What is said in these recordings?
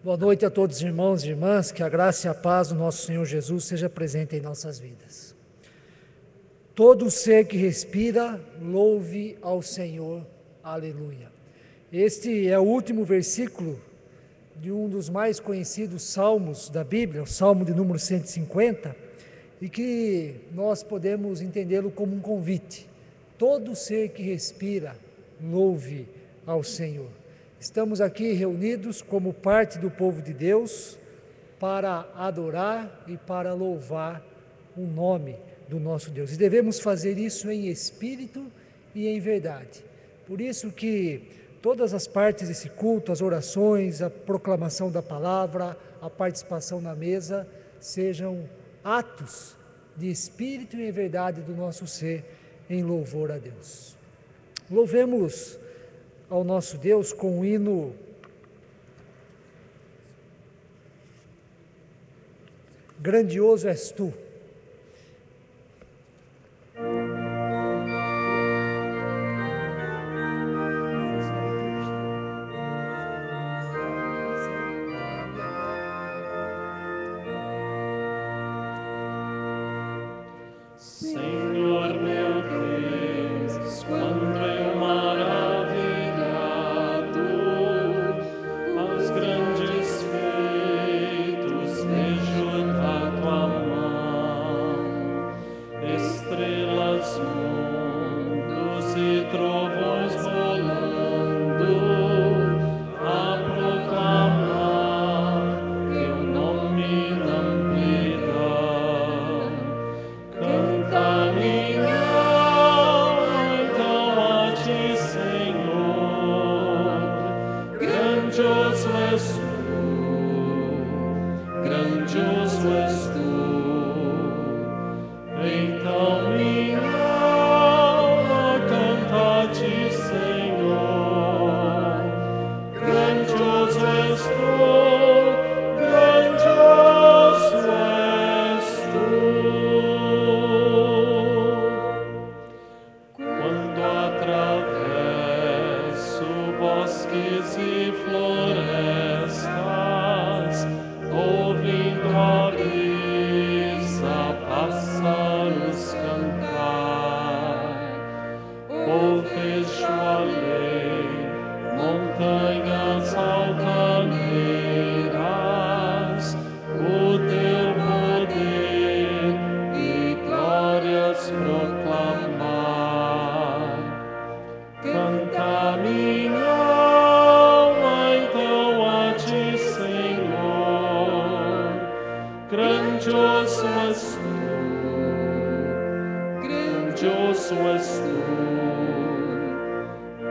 Boa noite a todos os irmãos e irmãs, que a graça e a paz do nosso Senhor Jesus seja presente em nossas vidas. Todo ser que respira, louve ao Senhor, aleluia. Este é o último versículo de um dos mais conhecidos salmos da Bíblia, o Salmo de número 150, e que nós podemos entendê-lo como um convite. Todo ser que respira, louve ao Senhor. Estamos aqui reunidos como parte do povo de Deus para adorar e para louvar o nome do nosso Deus. E devemos fazer isso em espírito e em verdade. Por isso que todas as partes desse culto, as orações, a proclamação da palavra, a participação na mesa, sejam atos de espírito e em verdade do nosso ser em louvor a Deus. Louvemos ao nosso Deus com o hino Grandioso és tu. Senhor meu Deus, quando eu maravilhado aos grandes feitos vejo da tua mão, estrelas, mundos e trovões rolando, a proclamar teu nome na amplidão. Canta minha alma então a ti, Senhor, grandioso és tu, então minha alma canta a ti, Senhor, grandioso és tu, grandioso és tu. Quando atravesso bosques e florestas, ouvindo a brisa pássaros cantar, ou vejo além montanhas altaneiras, o teu poder e glórias proclamar. Canta minha alma então a ti, Senhor, grandioso és tu,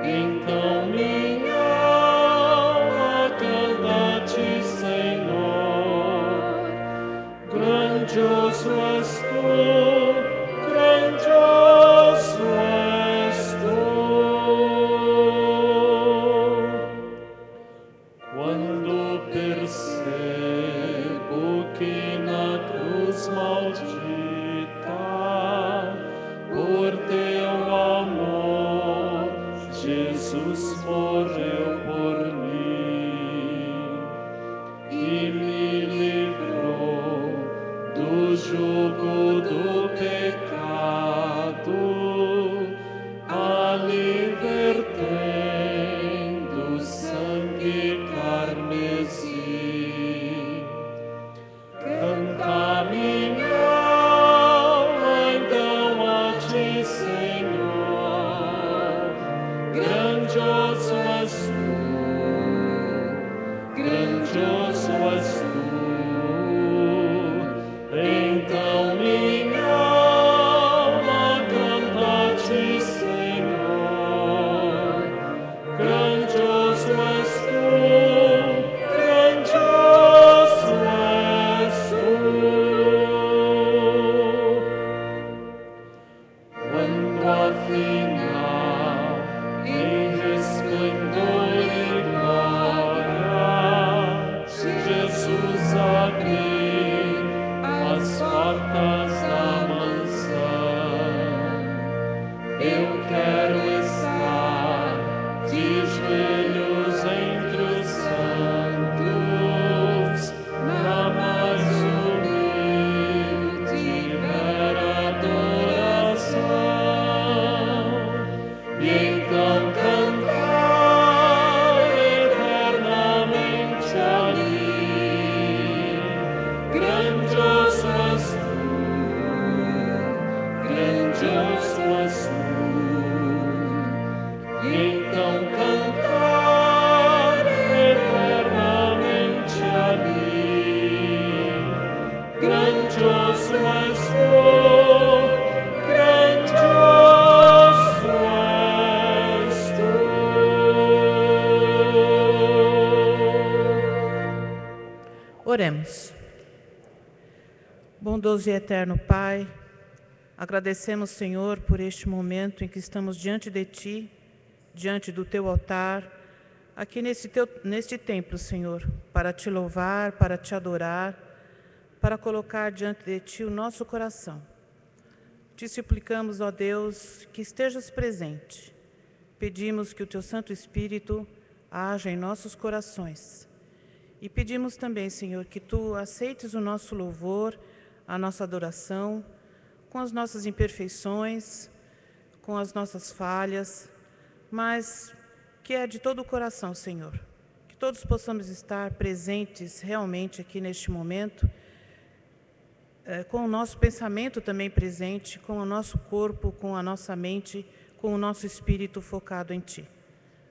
então minha alma canta a ti, Senhor, grandioso és tu, grandioso és tu. Quando percebo que na cruz maldita, por teu amor, Jesus morreu por mim e me livrou do jugo do pecado, a libertando sangue carmesim. Canta minha Bondoso e eterno Pai, agradecemos, Senhor, por este momento em que estamos diante de Ti, diante do Teu altar, aqui neste templo, Senhor, para Te louvar, para Te adorar, para colocar diante de Ti o nosso coração. Te suplicamos, ó Deus, que estejas presente. Pedimos que o Teu Santo Espírito haja em nossos corações. E pedimos também, Senhor, que Tu aceites o nosso louvor, a nossa adoração, com as nossas imperfeições, com as nossas falhas, mas que é de todo o coração, Senhor. Que todos possamos estar presentes realmente aqui neste momento, com o nosso pensamento também presente, com o nosso corpo, com a nossa mente, com o nosso espírito focado em Ti.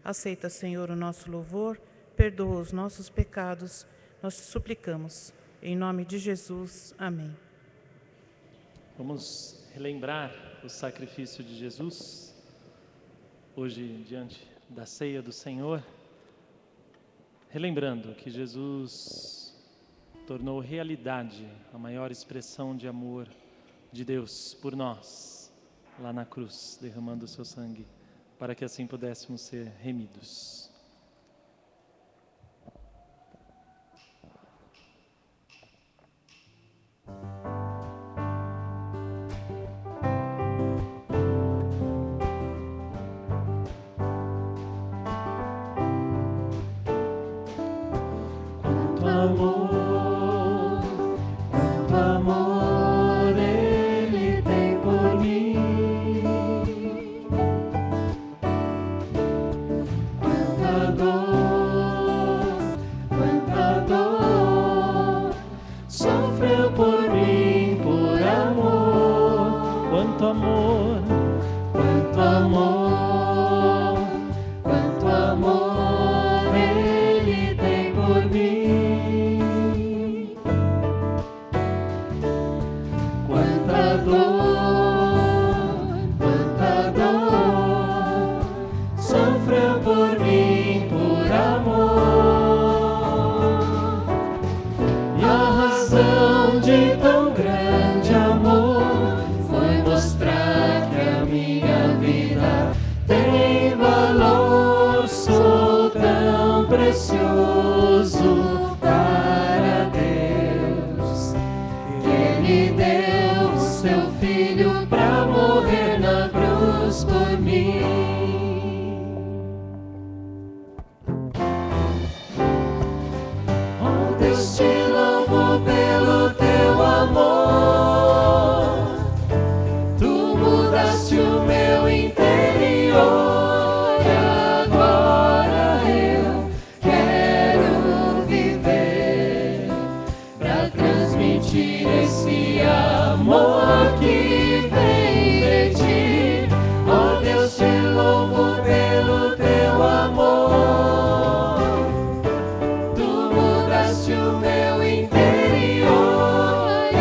Aceita, Senhor, o nosso louvor, perdoa os nossos pecados, nós te suplicamos. Em nome de Jesus, amém. Vamos relembrar o sacrifício de Jesus, hoje diante da ceia do Senhor, relembrando que Jesus tornou realidade a maior expressão de amor de Deus por nós, lá na cruz, derramando o seu sangue, para que assim pudéssemos ser remidos. Quanto amor Ele tem por mim, quanta dor sofreu por mim, por amor. Quanto amor, Quanto amor Ele tem por mim, quanta dor sofreu por mim, por amor. E a razão de tão grande amor foi mostrar que a minha vida tem valor. Sou tão precioso para Deus, que Ele deu seu Filho para morrer na cruz por mim. Oh, Deus, te louvo pelo teu amor. Tu mudaste o meu interior e agora eu quero viver para transmitir esse amor que vem de ti. Oh, Deus, te louvo pelo teu amor. Tu mudaste o meu interior e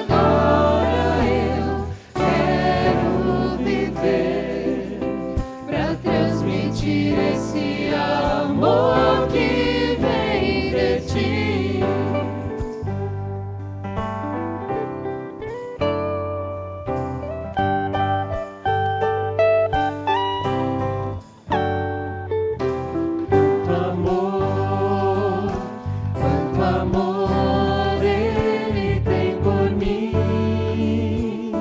agora eu quero viver para transmitir esse amor que vem de ti. Quanto amor Ele tem por mim,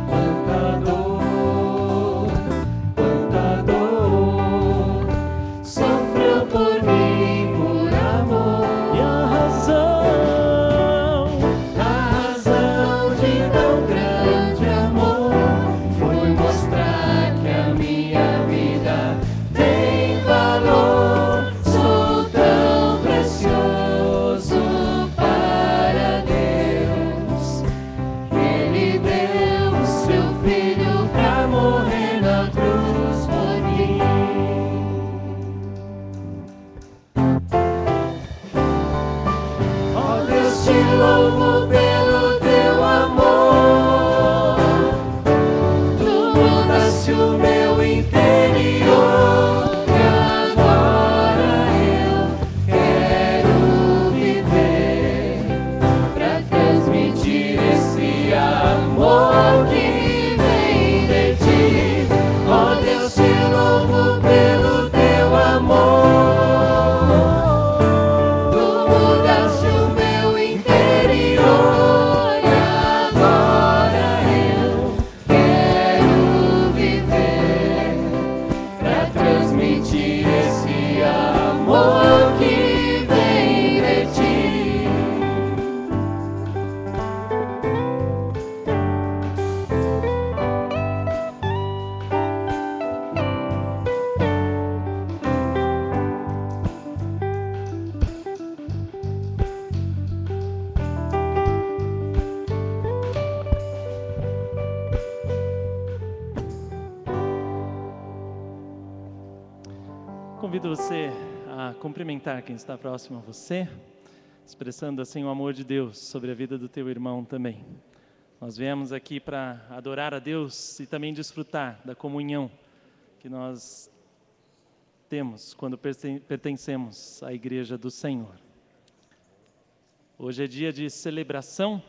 quanta dor sofreu por mim, por amor. e a razão De tão grande amor foi mostrar que a minha vida tem valor. Sou tão precioso para Deus, que Ele deu seu Filho para morrer na cruz por mim. Oh, Deus, te louvo pelo teu amor. Tu mudaste o meu interior e agora eu quero viver Convido você a cumprimentar quem está próximo a você, expressando assim o amor de Deus sobre a vida do teu irmão também. Nós viemos aqui para adorar a Deus e também desfrutar da comunhão que nós temos quando pertencemos à Igreja do Senhor. Hoje é dia de celebração,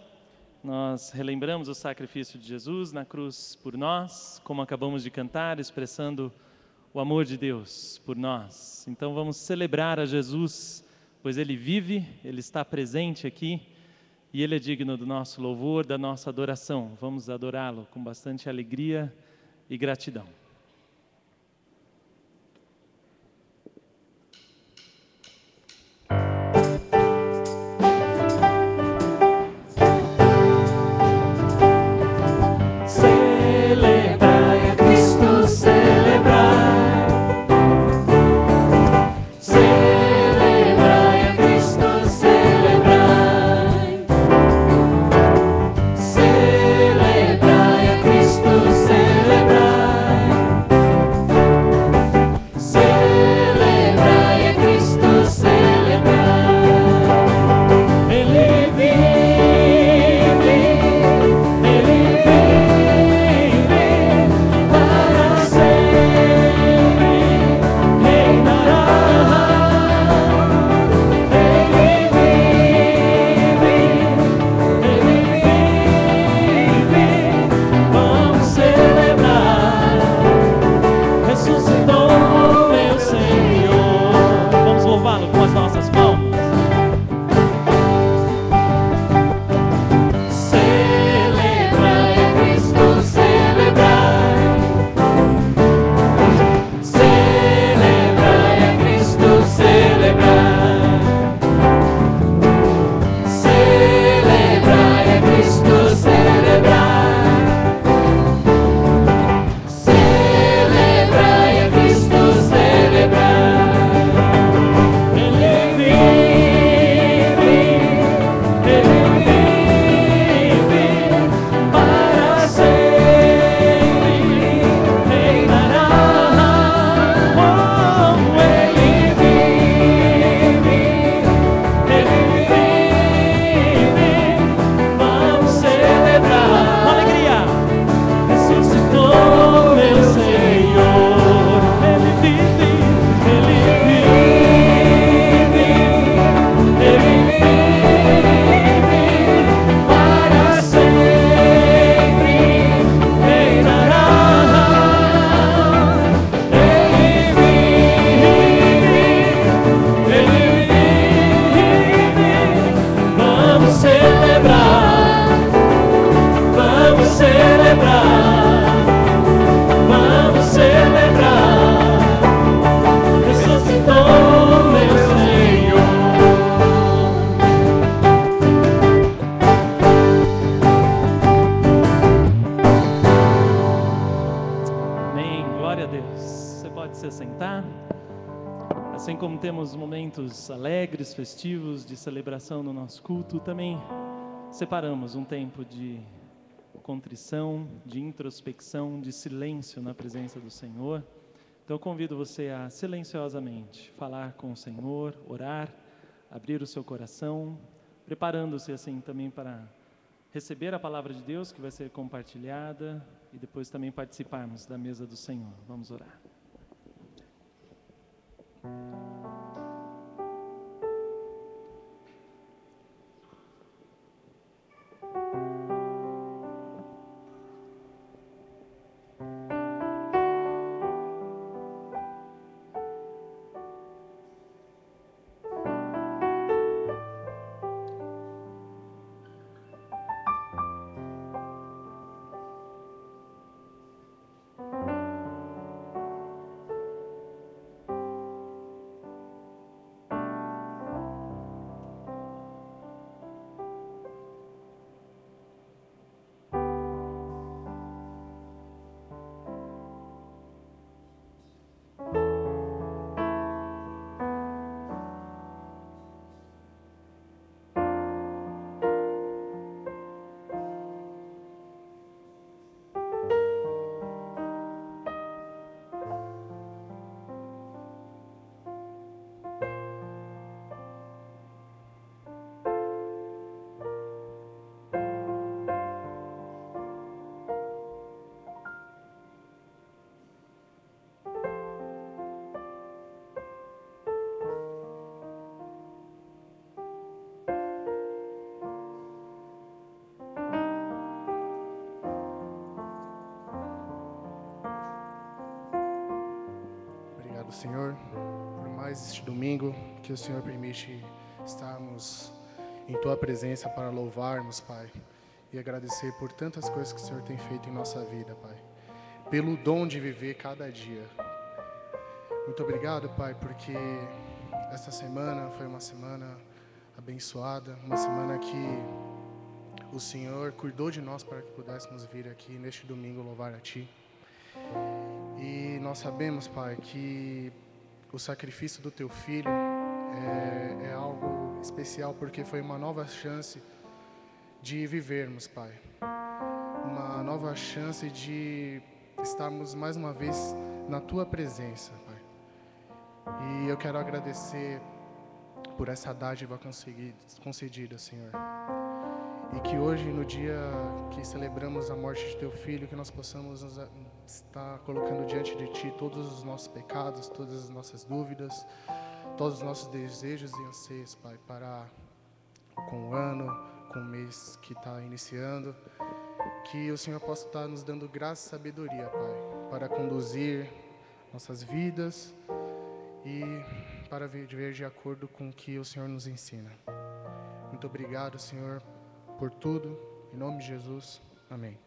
nós relembramos o sacrifício de Jesus na cruz por nós, como acabamos de cantar, expressando o amor de Deus por nós. Então vamos celebrar a Jesus, pois Ele vive, Ele está presente aqui e Ele é digno do nosso louvor, da nossa adoração. Vamos adorá-lo com bastante alegria e gratidão. Festivos de celebração no nosso culto, também separamos um tempo de contrição, de introspecção, de silêncio na presença do Senhor. Então eu convido você a silenciosamente falar com o Senhor, orar, abrir o seu coração, preparando-se assim também para receber a palavra de Deus que vai ser compartilhada e depois também participarmos da mesa do Senhor. Vamos orar. o Senhor por mais este domingo que o Senhor permite estarmos em Tua presença para louvarmos, Pai, e agradecer por tantas coisas que o Senhor tem feito em nossa vida, Pai, pelo dom de viver cada dia. Muito obrigado, Pai, porque esta semana foi uma semana abençoada, uma semana que o Senhor cuidou de nós para que pudéssemos vir aqui neste domingo louvar a Ti. E nós sabemos, Pai, que o sacrifício do Teu Filho é algo especial, porque foi uma nova chance de vivermos, Pai. Uma nova chance de estarmos mais uma vez na Tua presença, Pai. E eu quero agradecer por essa dádiva concedida, Senhor. E que hoje, no dia que celebramos a morte de Teu Filho, que nós possamos estar colocando diante de Ti todos os nossos pecados, todas as nossas dúvidas, todos os nossos desejos e anseios, Pai, com o ano, com o mês que está iniciando. Que o Senhor possa estar nos dando graça e sabedoria, Pai, para conduzir nossas vidas e para viver de acordo com o que o Senhor nos ensina. Muito obrigado, Senhor, por tudo. Em nome de Jesus. Amém.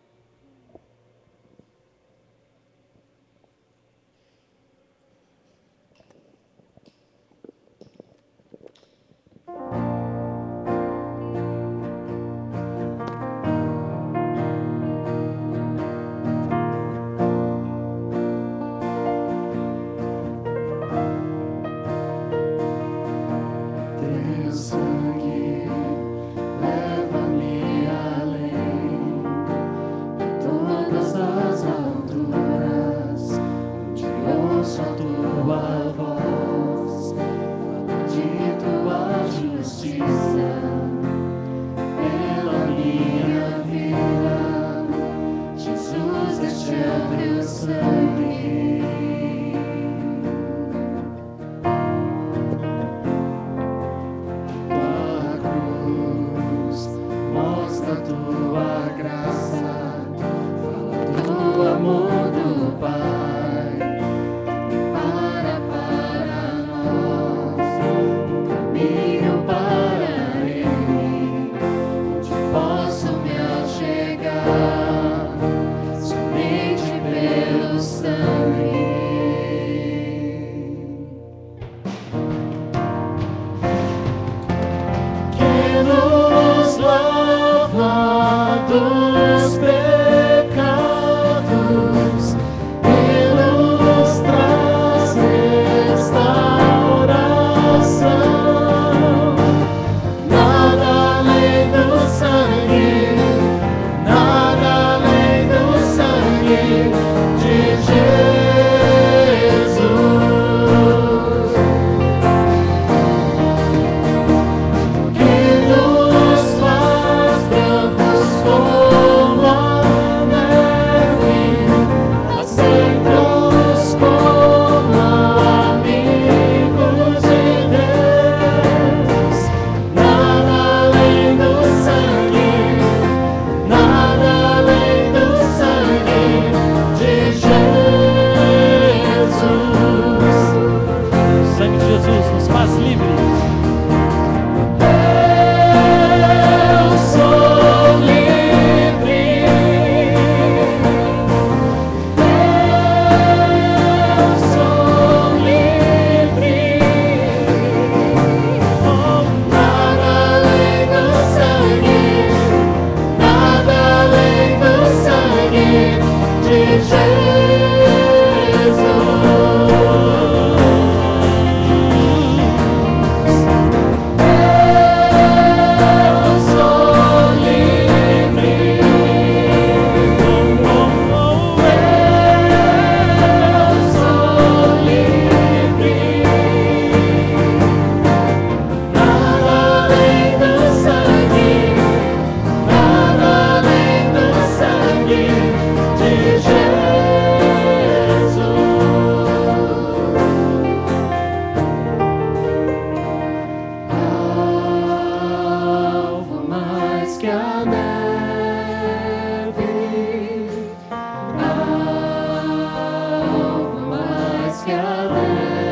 que a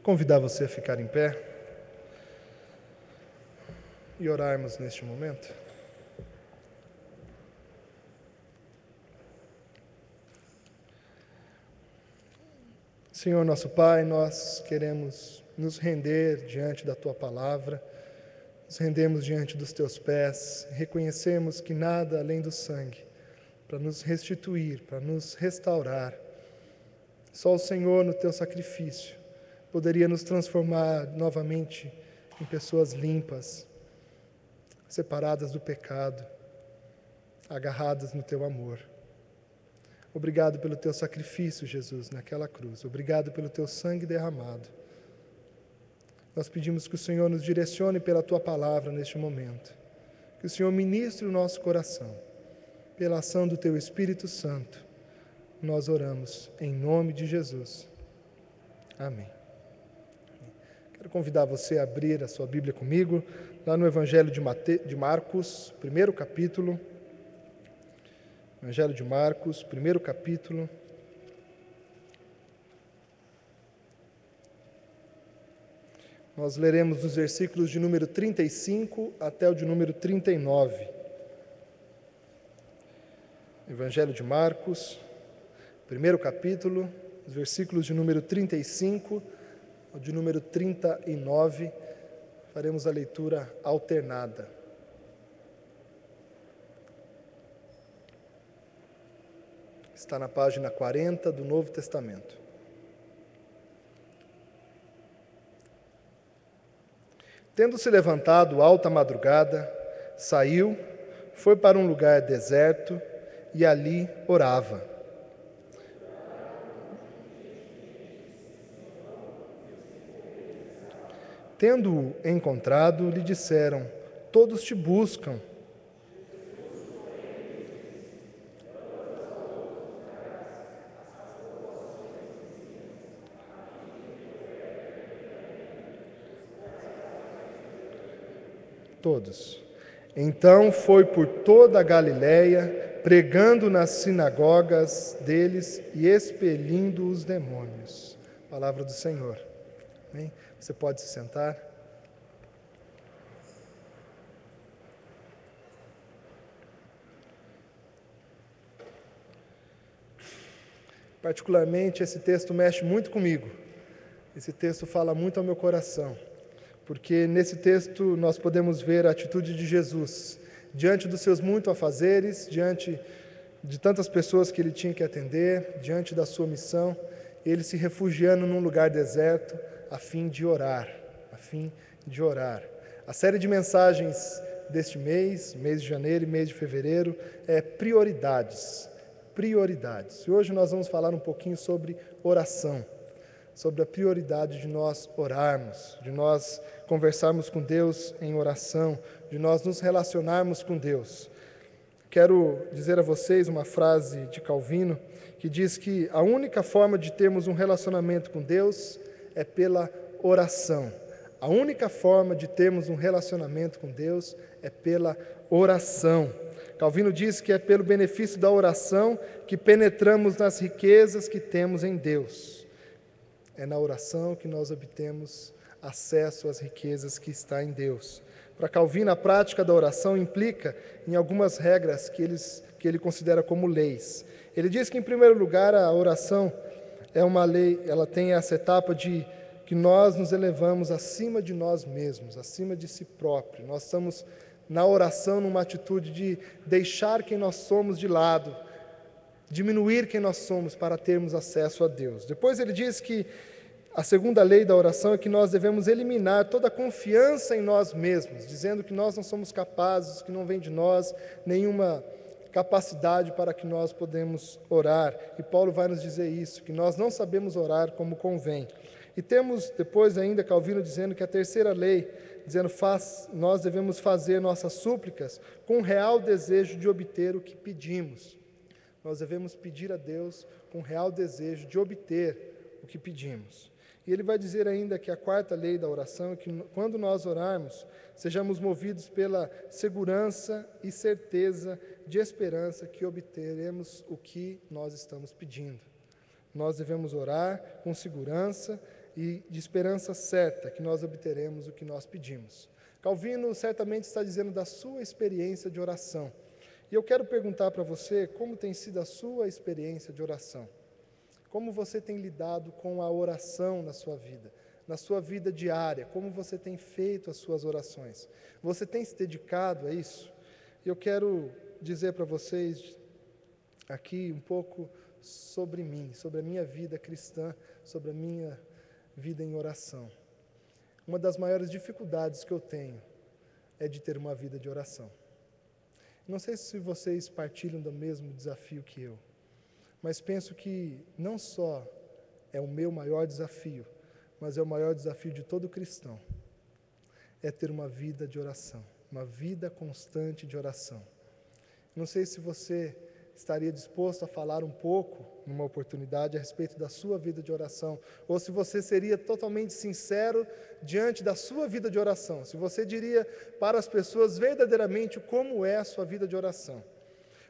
convidar você a ficar em pé e orarmos neste momento. Senhor nosso Pai, nós queremos nos render diante da Tua palavra, nos rendemos diante dos Teus pés, reconhecemos que nada além do sangue, para nos restituir, para nos restaurar, só o Senhor no Teu sacrifício poderia nos transformar novamente em pessoas limpas, separadas do pecado, agarradas no Teu amor. Obrigado pelo Teu sacrifício, Jesus, naquela cruz. Obrigado pelo Teu sangue derramado. Nós pedimos que o Senhor nos direcione pela Tua palavra neste momento. Que o Senhor ministre o nosso coração. Pela ação do Teu Espírito Santo, nós oramos em nome de Jesus. Amém. Quero convidar você a abrir a sua Bíblia comigo, lá no Evangelho de Marcos, primeiro capítulo. Evangelho de Marcos, primeiro capítulo. Nós leremos dos versículos de número 35 até o de número 39. Evangelho de Marcos, primeiro capítulo, os versículos de número 35 ao de número 39. Faremos a leitura alternada. Está na página 40 do Novo Testamento. Tendo-se levantado alta madrugada, saiu, foi para um lugar deserto e ali orava. Tendo-o encontrado, lhe disseram: todos te buscam. Todos. Então foi por toda a Galileia, pregando nas sinagogas deles e expelindo os demônios. Palavra do Senhor. Amém? Você pode se sentar. Particularmente, esse texto mexe muito comigo. Esse texto fala muito ao meu coração. Porque nesse texto nós podemos ver a atitude de Jesus diante dos seus muitos afazeres, diante de tantas pessoas que ele tinha que atender, diante da sua missão, ele se refugiando num lugar deserto a fim de orar, A série de mensagens deste mês de janeiro e mês de fevereiro, é prioridades. E hoje nós vamos falar um pouquinho sobre oração, sobre a prioridade de nós orarmos, de nós conversarmos com Deus em oração, de nós nos relacionarmos com Deus. Quero dizer a vocês uma frase de Calvino que diz que a única forma de termos um relacionamento com Deus é pela oração. A única forma de termos um relacionamento com Deus é pela oração. Calvino diz que é pelo benefício da oração que penetramos nas riquezas que temos em Deus. É na oração que nós obtemos acesso às riquezas que está em Deus. Para Calvino, a prática da oração implica em algumas regras que ele considera como leis. Ele diz que, em primeiro lugar, a oração é uma lei, ela tem essa etapa de que nós nos elevamos acima de nós mesmos, acima de si próprio. Nós estamos na oração numa atitude de deixar quem nós somos de lado, diminuir quem nós somos para termos acesso a Deus. Depois ele diz que a segunda lei da oração é que nós devemos eliminar toda a confiança em nós mesmos, dizendo que nós não somos capazes, que não vem de nós nenhuma capacidade para que nós podemos orar. E Paulo vai nos dizer isso, que nós não sabemos orar como convém. E temos depois ainda Calvino dizendo que a terceira lei, dizendo nós devemos fazer nossas súplicas com real desejo de obter o que pedimos. Nós devemos pedir a Deus com real desejo de obter o que pedimos. E ele vai dizer ainda que a quarta lei da oração é que quando nós orarmos, sejamos movidos pela segurança e certeza de esperança que obteremos o que nós estamos pedindo. Nós devemos orar com segurança e de esperança certa que nós obteremos o que nós pedimos. Calvino certamente está dizendo da sua experiência de oração. E eu quero perguntar para você como tem sido a sua experiência de oração. Como você tem lidado com a oração na sua vida diária, como você tem feito as suas orações. Você tem se dedicado a isso? E eu quero dizer para vocês aqui um pouco sobre mim, sobre a minha vida cristã, sobre a minha vida em oração. Uma das maiores dificuldades que eu tenho é de ter uma vida de oração. Não sei se vocês partilham do mesmo desafio que eu, mas penso que não só é o meu maior desafio, mas é o maior desafio de todo cristão, é ter uma vida de oração, uma vida constante de oração. Não sei se você estaria disposto a falar um pouco, numa oportunidade, a respeito da sua vida de oração, ou se você seria totalmente sincero diante da sua vida de oração, se você diria para as pessoas verdadeiramente como é a sua vida de oração.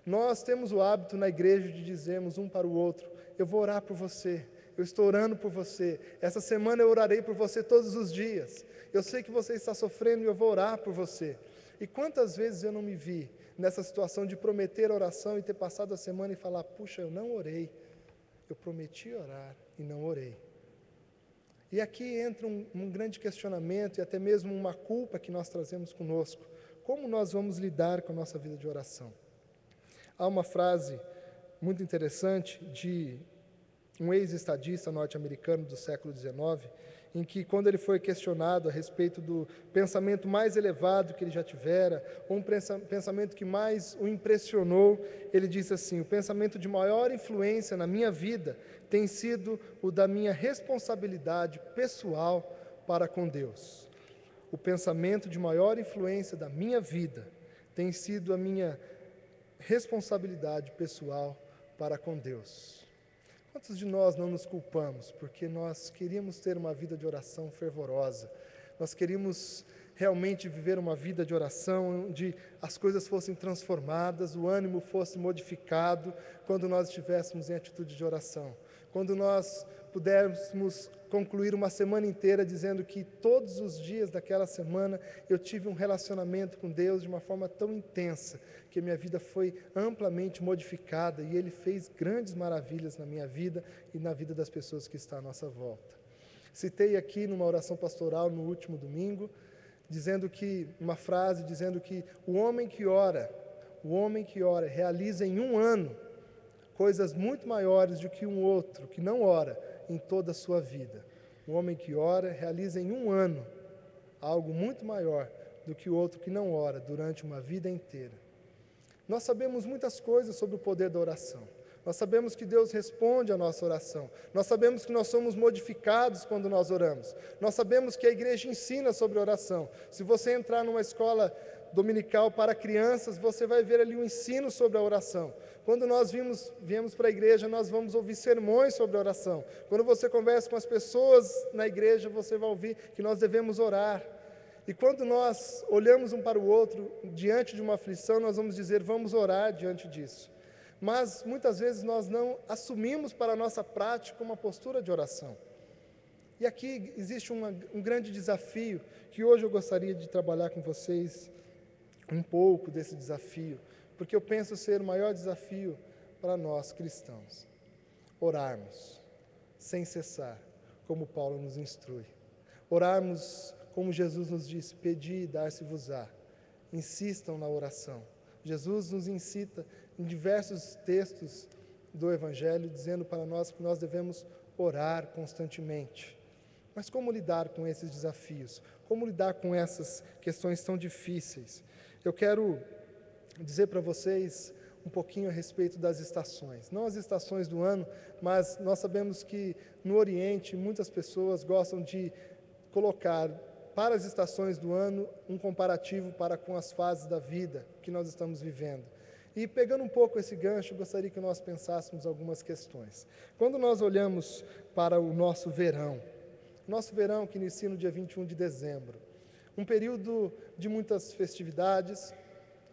Nós temos o hábito na igreja de dizermos um para o outro: eu vou orar por você, eu estou orando por você, essa semana eu orarei por você todos os dias, eu sei que você está sofrendo e eu vou orar por você. E quantas vezes eu não me vi nessa situação de prometer oração e ter passado a semana e falar: puxa, eu não orei, eu prometi orar e não orei. E aqui entra um grande questionamento e até mesmo uma culpa que nós trazemos conosco. Como nós vamos lidar com a nossa vida de oração? Há uma frase muito interessante de um ex-estadista norte-americano do século XIX, em que, quando ele foi questionado a respeito do pensamento mais elevado que ele já tivera, ou um pensamento que mais o impressionou, ele disse assim: o pensamento de maior influência na minha vida tem sido o da minha responsabilidade pessoal para com Deus. O pensamento de maior influência da minha vida tem sido a minha responsabilidade pessoal para com Deus. Quantos de nós não nos culpamos porque nós queríamos ter uma vida de oração fervorosa, nós queríamos realmente viver uma vida de oração onde as coisas fossem transformadas, o ânimo fosse modificado quando nós estivéssemos em atitude de oração, quando nós pudéssemos concluir uma semana inteira dizendo que todos os dias daquela semana eu tive um relacionamento com Deus de uma forma tão intensa que minha vida foi amplamente modificada e Ele fez grandes maravilhas na minha vida e na vida das pessoas que estão à nossa volta. Citei aqui numa oração pastoral no último domingo, uma frase dizendo que o homem que ora realiza em um ano coisas muito maiores do que um outro que não ora em toda a sua vida. O homem que ora realiza em um ano algo muito maior do que o outro que não ora durante uma vida inteira. Nós sabemos muitas coisas sobre o poder da oração. Nós sabemos que Deus responde à nossa oração. Nós sabemos que nós somos modificados quando nós oramos. Nós sabemos que a igreja ensina sobre oração. Se você entrar numa escola dominical para crianças, você vai ver ali um ensino sobre a oração. Quando nós viemos para a igreja, nós vamos ouvir sermões sobre a oração. Quando você conversa com as pessoas na igreja, você vai ouvir que nós devemos orar. E quando nós olhamos um para o outro, diante de uma aflição, nós vamos dizer: vamos orar diante disso. Mas muitas vezes nós não assumimos para a nossa prática uma postura de oração. E aqui existe um grande desafio, que hoje eu gostaria de trabalhar com vocês um pouco desse desafio, porque eu penso ser o maior desafio para nós cristãos. Orarmos sem cessar, como Paulo nos instrui. Orarmos como Jesus nos disse: pedi e dar-se-vos-á. Insistam na oração. Jesus nos incita em diversos textos do Evangelho, dizendo para nós que nós devemos orar constantemente. Mas como lidar com esses desafios? Como lidar com essas questões tão difíceis? Eu quero dizer para vocês um pouquinho a respeito das estações. Não as estações do ano, mas nós sabemos que no Oriente muitas pessoas gostam de colocar para as estações do ano um comparativo para com as fases da vida que nós estamos vivendo. E pegando um pouco esse gancho, eu gostaria que nós pensássemos algumas questões. Quando nós olhamos para o nosso verão que inicia no dia 21 de dezembro, um período de muitas festividades,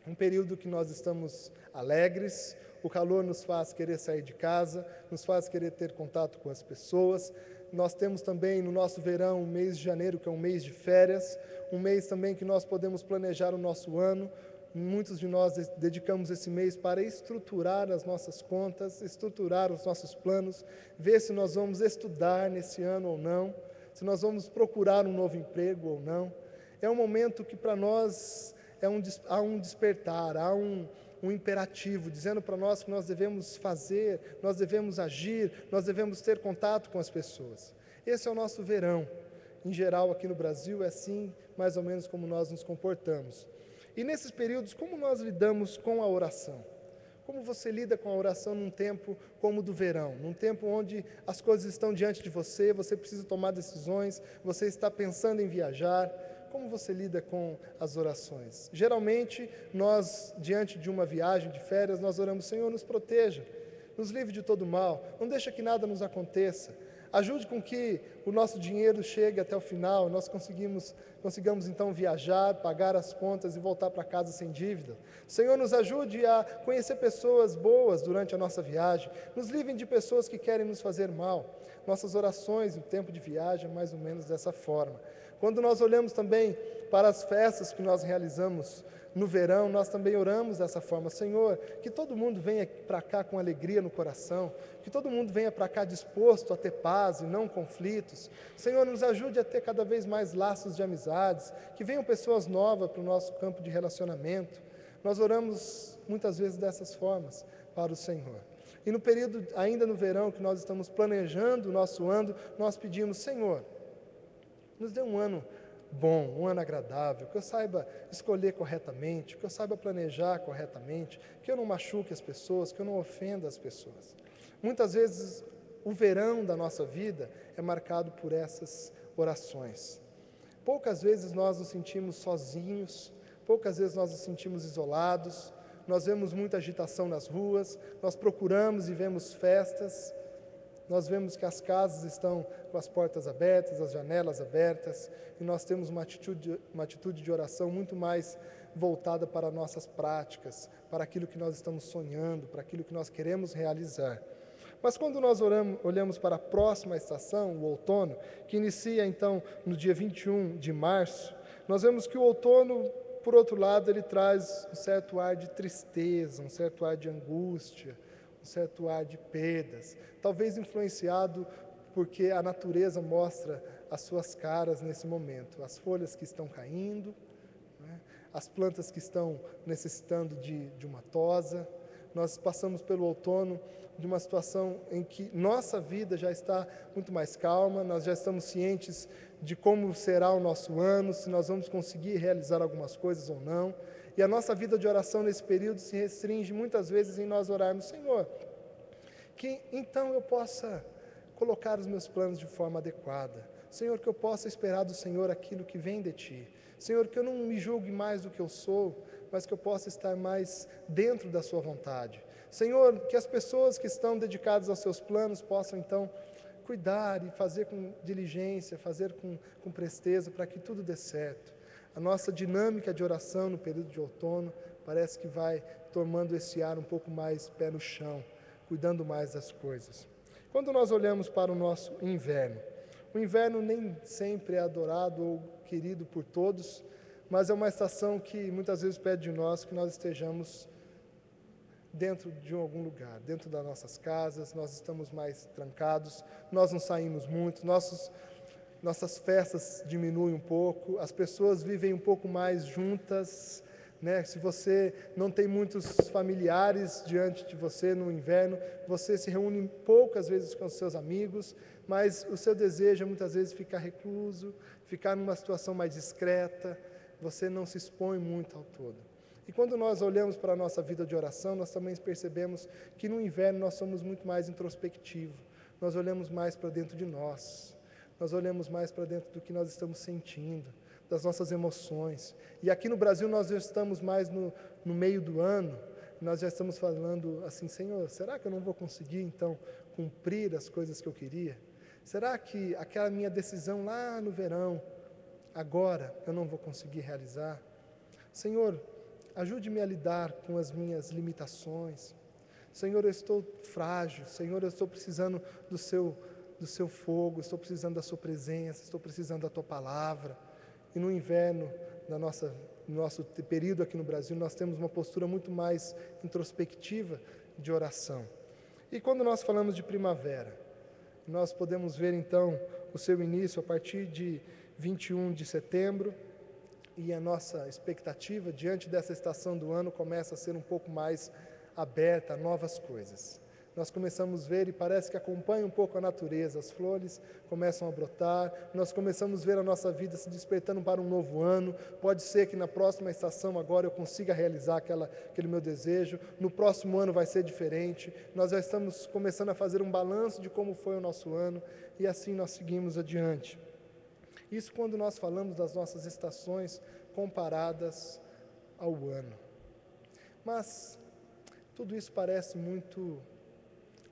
um período que nós estamos alegres, o calor nos faz querer sair de casa, nos faz querer ter contato com as pessoas, nós temos também no nosso verão o mês de janeiro, que é um mês de férias, um mês também que nós podemos planejar o nosso ano. Muitos de nós dedicamos esse mês para estruturar as nossas contas, estruturar os nossos planos, ver se nós vamos estudar nesse ano ou não, se nós vamos procurar um novo emprego ou não. É um momento que para nós há um despertar, há um imperativo, dizendo para nós que nós devemos fazer, nós devemos agir, nós devemos ter contato com as pessoas. Esse é o nosso verão. Em geral, aqui no Brasil, é assim mais ou menos como nós nos comportamos. E nesses períodos, como nós lidamos com a oração? Como você lida com a oração num tempo como o do verão? Num tempo onde as coisas estão diante de você, você precisa tomar decisões, você está pensando em viajar. Como você lida com as orações? Geralmente, nós, diante de uma viagem de férias, nós oramos: Senhor, nos proteja, nos livre de todo mal, não deixa que nada nos aconteça. Ajude com que o nosso dinheiro chegue até o final, nós consigamos então viajar, pagar as contas e voltar para casa sem dívida. Senhor, nos ajude a conhecer pessoas boas durante a nossa viagem, nos livre de pessoas que querem nos fazer mal. Nossas orações no tempo de viagem é mais ou menos dessa forma. Quando nós olhamos também para as festas que nós realizamos no verão, nós também oramos dessa forma: Senhor, que todo mundo venha para cá com alegria no coração, que todo mundo venha para cá disposto a ter paz e não conflitos. Senhor, nos ajude a ter cada vez mais laços de amizades, que venham pessoas novas para o nosso campo de relacionamento. Nós oramos muitas vezes dessas formas para o Senhor. E no período, ainda no verão, que nós estamos planejando o nosso ano, nós pedimos: Senhor, nos dê um ano bom, um ano agradável, que eu saiba escolher corretamente, que eu saiba planejar corretamente, que eu não machuque as pessoas, que eu não ofenda as pessoas. Muitas vezes o verão da nossa vida é marcado por essas orações. Poucas vezes nós nos sentimos sozinhos, poucas vezes nós nos sentimos isolados, nós vemos muita agitação nas ruas, nós procuramos e vemos festas, nós vemos que as casas estão com as portas abertas, as janelas abertas, e nós temos uma atitude de oração muito mais voltada para nossas práticas, para aquilo que nós estamos sonhando, para aquilo que nós queremos realizar. Mas quando nós olhamos para a próxima estação, o outono, que inicia então no dia 21 de março, nós vemos que o outono, por outro lado, ele traz um certo ar de tristeza, um certo ar de angústia, um certo ar de perdas, talvez influenciado porque a natureza mostra as suas caras nesse momento, as folhas que estão caindo, né? As plantas que estão necessitando de uma tosa. Nós passamos pelo outono de uma situação em que nossa vida já está muito mais calma, nós já estamos cientes de como será o nosso ano, se nós vamos conseguir realizar algumas coisas ou não. E a nossa vida de oração nesse período se restringe muitas vezes em nós orarmos: Senhor, que então eu possa colocar os meus planos de forma adequada. Senhor, que eu possa esperar do Senhor aquilo que vem de Ti. Senhor, que eu não me julgue mais do que eu sou, mas que eu possa estar mais dentro da Sua vontade. Senhor, que as pessoas que estão dedicadas aos Seus planos possam então cuidar e fazer com diligência, fazer com presteza, para que tudo dê certo. A nossa dinâmica de oração no período de outono parece que vai tomando esse ar um pouco mais pé no chão, cuidando mais das coisas. Quando nós olhamos para o nosso inverno, o inverno nem sempre é adorado ou querido por todos, mas é uma estação que muitas vezes pede de nós que nós estejamos dentro de algum lugar, dentro das nossas casas. Nós estamos mais trancados, nós não saímos muito, nossas festas diminuem um pouco, as pessoas vivem um pouco mais juntas, né? Se você não tem muitos familiares diante de você no inverno, você se reúne poucas vezes com os seus amigos, mas o seu desejo é muitas vezes ficar recluso, ficar numa situação mais discreta, você não se expõe muito ao todo. E quando nós olhamos para a nossa vida de oração, nós também percebemos que no inverno nós somos muito mais introspectivos, nós olhamos mais para dentro de nós olhamos mais para dentro do que nós estamos sentindo, das nossas emoções. E aqui no Brasil nós já estamos mais no meio do ano, nós já estamos falando assim: Senhor, será que eu não vou conseguir então cumprir as coisas que eu queria? Será que aquela minha decisão lá no verão, agora eu não vou conseguir realizar? Senhor, ajude-me a lidar com as minhas limitações. Senhor, eu estou frágil. Senhor, eu estou precisando do do seu fogo, estou precisando da sua presença, estou precisando da tua palavra. E no inverno, no nosso período aqui no Brasil, nós temos uma postura muito mais introspectiva de oração. E quando nós falamos de primavera, nós podemos ver então o seu início a partir de 21 de setembro, e a nossa expectativa diante dessa estação do ano começa a ser um pouco mais aberta a novas coisas. Nós começamos a ver e parece que acompanha um pouco a natureza, as flores começam a brotar, nós começamos a ver a nossa vida se despertando para um novo ano. Pode ser que na próxima estação agora eu consiga realizar aquele meu desejo, no próximo ano vai ser diferente, nós já estamos começando a fazer um balanço de como foi o nosso ano, e assim nós seguimos adiante. Isso quando nós falamos das nossas estações comparadas ao ano. Mas tudo isso parece muito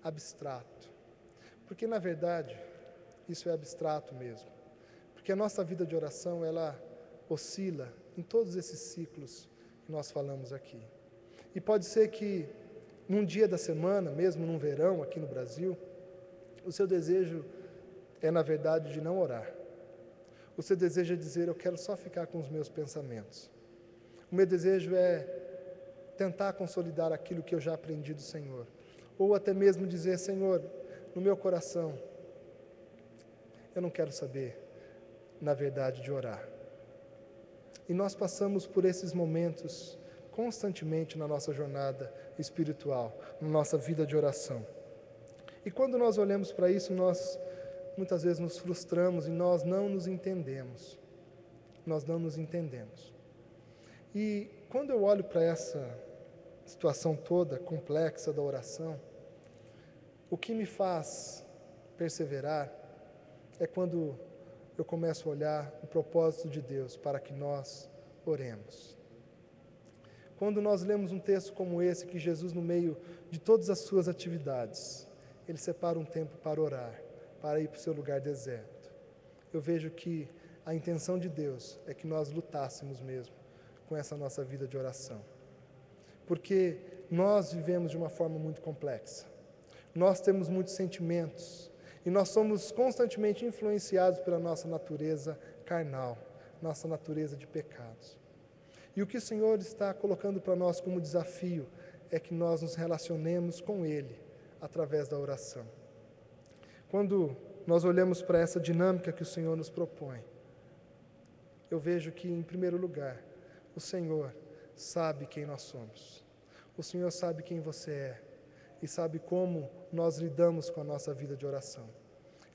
abstrato, porque na verdade isso é abstrato mesmo, porque a nossa vida de oração ela oscila em todos esses ciclos que nós falamos aqui. E pode ser que num dia da semana, mesmo num verão aqui no Brasil, o seu desejo é na verdade de não orar. O seu desejo é dizer: eu quero só ficar com os meus pensamentos. O meu desejo é tentar consolidar aquilo que eu já aprendi do Senhor. Ou até mesmo dizer: Senhor, no meu coração, eu não quero saber, na verdade, de orar. E nós passamos por esses momentos constantemente na nossa jornada espiritual, na nossa vida de oração. E quando nós olhamos para isso, nós muitas vezes nos frustramos e nós não nos entendemos. Nós não nos entendemos. E quando eu olho para essa situação toda complexa da oração, o que me faz perseverar é quando eu começo a olhar o propósito de Deus para que nós oremos. Quando nós lemos um texto como esse, que Jesus, no meio de todas as suas atividades, Ele separa um tempo para orar, para ir para o seu lugar deserto. Eu vejo que a intenção de Deus é que nós lutássemos mesmo com essa nossa vida de oração. Porque nós vivemos de uma forma muito complexa. Nós temos muitos sentimentos e nós somos constantemente influenciados pela nossa natureza carnal, nossa natureza de pecados. E o que o Senhor está colocando para nós como desafio é que nós nos relacionemos com Ele através da oração. Quando nós olhamos para essa dinâmica que o Senhor nos propõe, eu vejo que, em primeiro lugar, o Senhor sabe quem nós somos. O Senhor sabe quem você é e sabe como nós lidamos com a nossa vida de oração.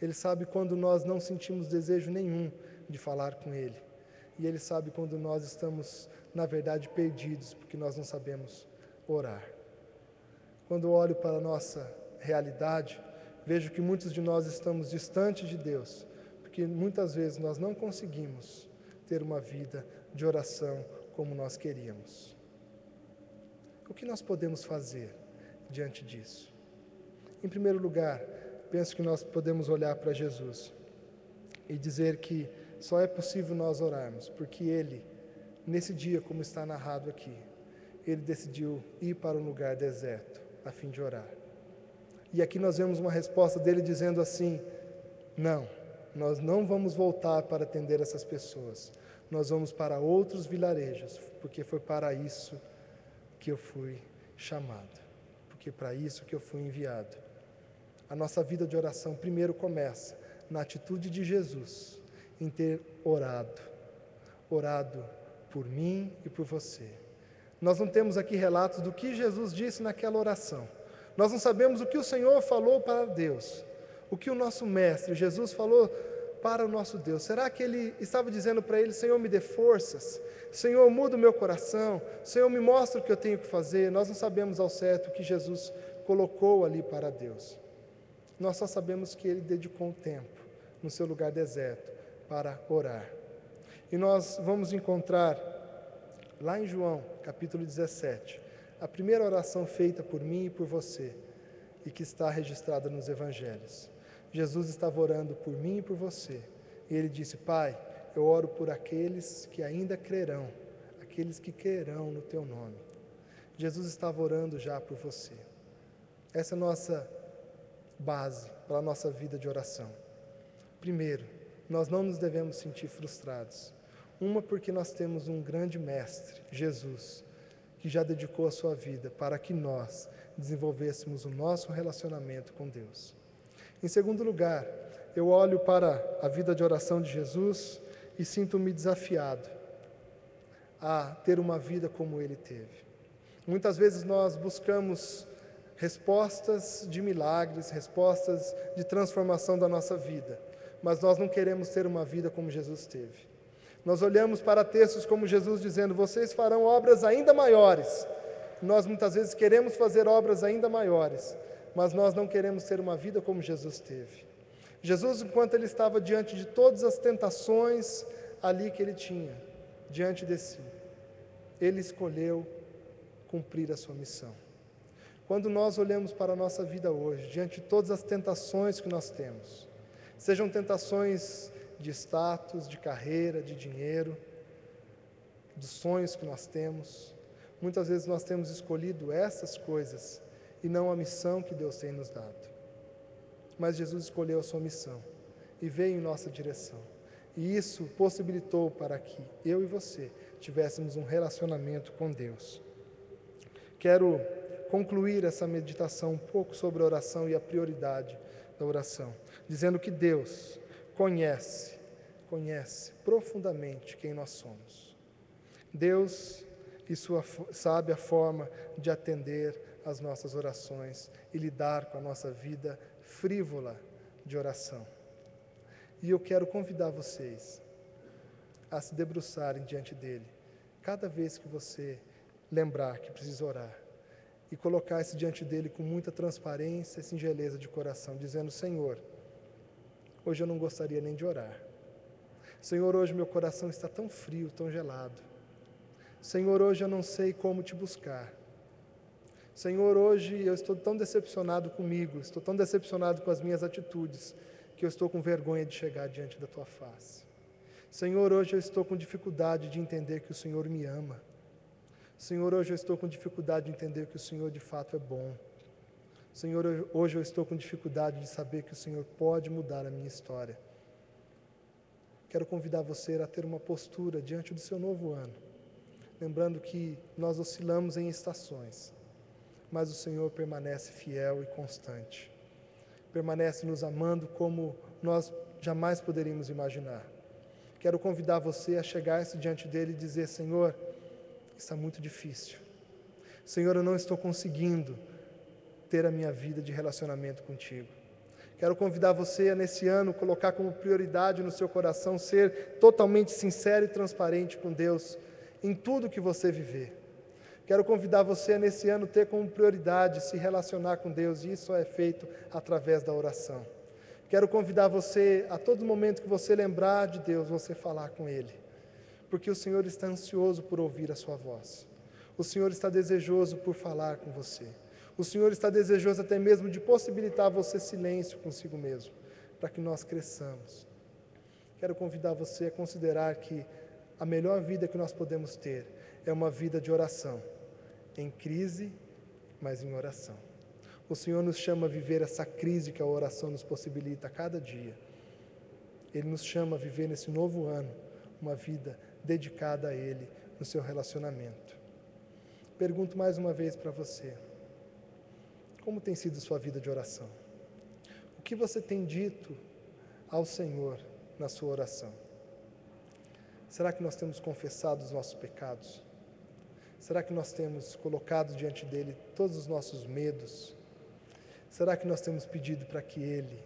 Ele sabe quando nós não sentimos desejo nenhum de falar com Ele. E Ele sabe quando nós estamos, na verdade, perdidos, porque nós não sabemos orar. Quando eu olho para a nossa realidade, vejo que muitos de nós estamos distantes de Deus, porque muitas vezes nós não conseguimos ter uma vida de oração como nós queríamos. O que nós podemos fazer diante disso? Em primeiro lugar, penso que nós podemos olhar para Jesus e dizer que só é possível nós orarmos, porque Ele, nesse dia, como está narrado aqui, Ele decidiu ir para um lugar deserto, a fim de orar. E aqui nós vemos uma resposta dele dizendo assim: não, nós não vamos voltar para atender essas pessoas, nós vamos para outros vilarejos, porque foi para isso que eu fui chamado, porque para isso que eu fui enviado. A nossa vida de oração primeiro começa na atitude de Jesus, em ter orado por mim e por você. Nós não temos aqui relatos do que Jesus disse naquela oração. Nós não sabemos o que o Senhor falou para Deus, o que o nosso mestre Jesus falou para o nosso Deus. Será que ele estava dizendo para ele: Senhor, me dê forças, Senhor, muda o meu coração, Senhor, me mostra o que eu tenho que fazer? Nós não sabemos ao certo o que Jesus colocou ali para Deus. Nós só sabemos que ele dedicou um tempo no seu lugar deserto para orar. E nós vamos encontrar lá em João, capítulo 17, a primeira oração feita por mim e por você, e que está registrada nos evangelhos. Jesus estava orando por mim e por você, e ele disse: Pai, eu oro por aqueles que ainda crerão, aqueles que crerão no teu nome. Jesus estava orando já por você. Essa é a nossa base para a nossa vida de oração. Primeiro, nós não nos devemos sentir frustrados. Uma, porque nós temos um grande mestre, Jesus, que já dedicou a sua vida para que nós desenvolvêssemos o nosso relacionamento com Deus. Em segundo lugar, eu olho para a vida de oração de Jesus e sinto-me desafiado a ter uma vida como ele teve. Muitas vezes nós buscamos respostas de milagres, respostas de transformação da nossa vida, mas nós não queremos ter uma vida como Jesus teve. Nós olhamos para textos como Jesus dizendo: vocês farão obras ainda maiores. Nós muitas vezes queremos fazer obras ainda maiores, mas nós não queremos ter uma vida como Jesus teve. Jesus, enquanto ele estava diante de todas as tentações ali que ele tinha, diante de si, ele escolheu cumprir a sua missão. Quando nós olhamos para a nossa vida hoje, diante de todas as tentações que nós temos, sejam tentações de status, de carreira, de dinheiro, dos sonhos que nós temos, muitas vezes nós temos escolhido essas coisas e não a missão que Deus tem nos dado. Mas Jesus escolheu a sua missão e veio em nossa direção. E isso possibilitou para que eu e você tivéssemos um relacionamento com Deus. Quero concluir essa meditação um pouco sobre a oração e a prioridade da oração, dizendo que Deus conhece profundamente quem nós somos. Deus sabe a forma de atender às nossas orações e lidar com a nossa vida frívola de oração. E eu quero convidar vocês a se debruçarem diante dele, cada vez que você lembrar que precisa orar, e colocar isso diante dele com muita transparência e singeleza de coração, dizendo: Senhor, hoje eu não gostaria nem de orar. Senhor, hoje meu coração está tão frio, tão gelado. Senhor, hoje eu não sei como te buscar. Senhor, hoje eu estou tão decepcionado comigo, estou tão decepcionado com as minhas atitudes, que eu estou com vergonha de chegar diante da tua face. Senhor, hoje eu estou com dificuldade de entender que o Senhor me ama. Senhor, hoje eu estou com dificuldade de entender que o Senhor de fato é bom. Senhor, hoje eu estou com dificuldade de saber que o Senhor pode mudar a minha história. Quero convidar você a ter uma postura diante do seu novo ano, lembrando que nós oscilamos em estações, mas o Senhor permanece fiel e constante. Permanece nos amando como nós jamais poderíamos imaginar. Quero convidar você a chegar-se diante dele e dizer: Senhor, está muito difícil. Senhor, eu não estou conseguindo ter a minha vida de relacionamento contigo. Quero convidar você a, nesse ano, colocar como prioridade no seu coração ser totalmente sincero e transparente com Deus em tudo que você viver. Quero convidar você a, nesse ano, ter como prioridade se relacionar com Deus, e isso é feito através da oração. Quero convidar você, a todo momento que você lembrar de Deus, você falar com Ele, porque o Senhor está ansioso por ouvir a sua voz. O Senhor está desejoso por falar com você. O Senhor está desejoso até mesmo de possibilitar você silêncio consigo mesmo, para que nós cresçamos. Quero convidar você a considerar que a melhor vida que nós podemos ter é uma vida de oração, em crise, mas em oração. O Senhor nos chama a viver essa crise que a oração nos possibilita a cada dia. Ele nos chama a viver nesse novo ano uma vida dedicada a Ele no seu relacionamento. Pergunto mais uma vez para você: como tem sido sua vida de oração? O que você tem dito ao Senhor na sua oração? Será que nós temos confessado os nossos pecados? Será que nós temos colocado diante dele todos os nossos medos? Será que nós temos pedido para que Ele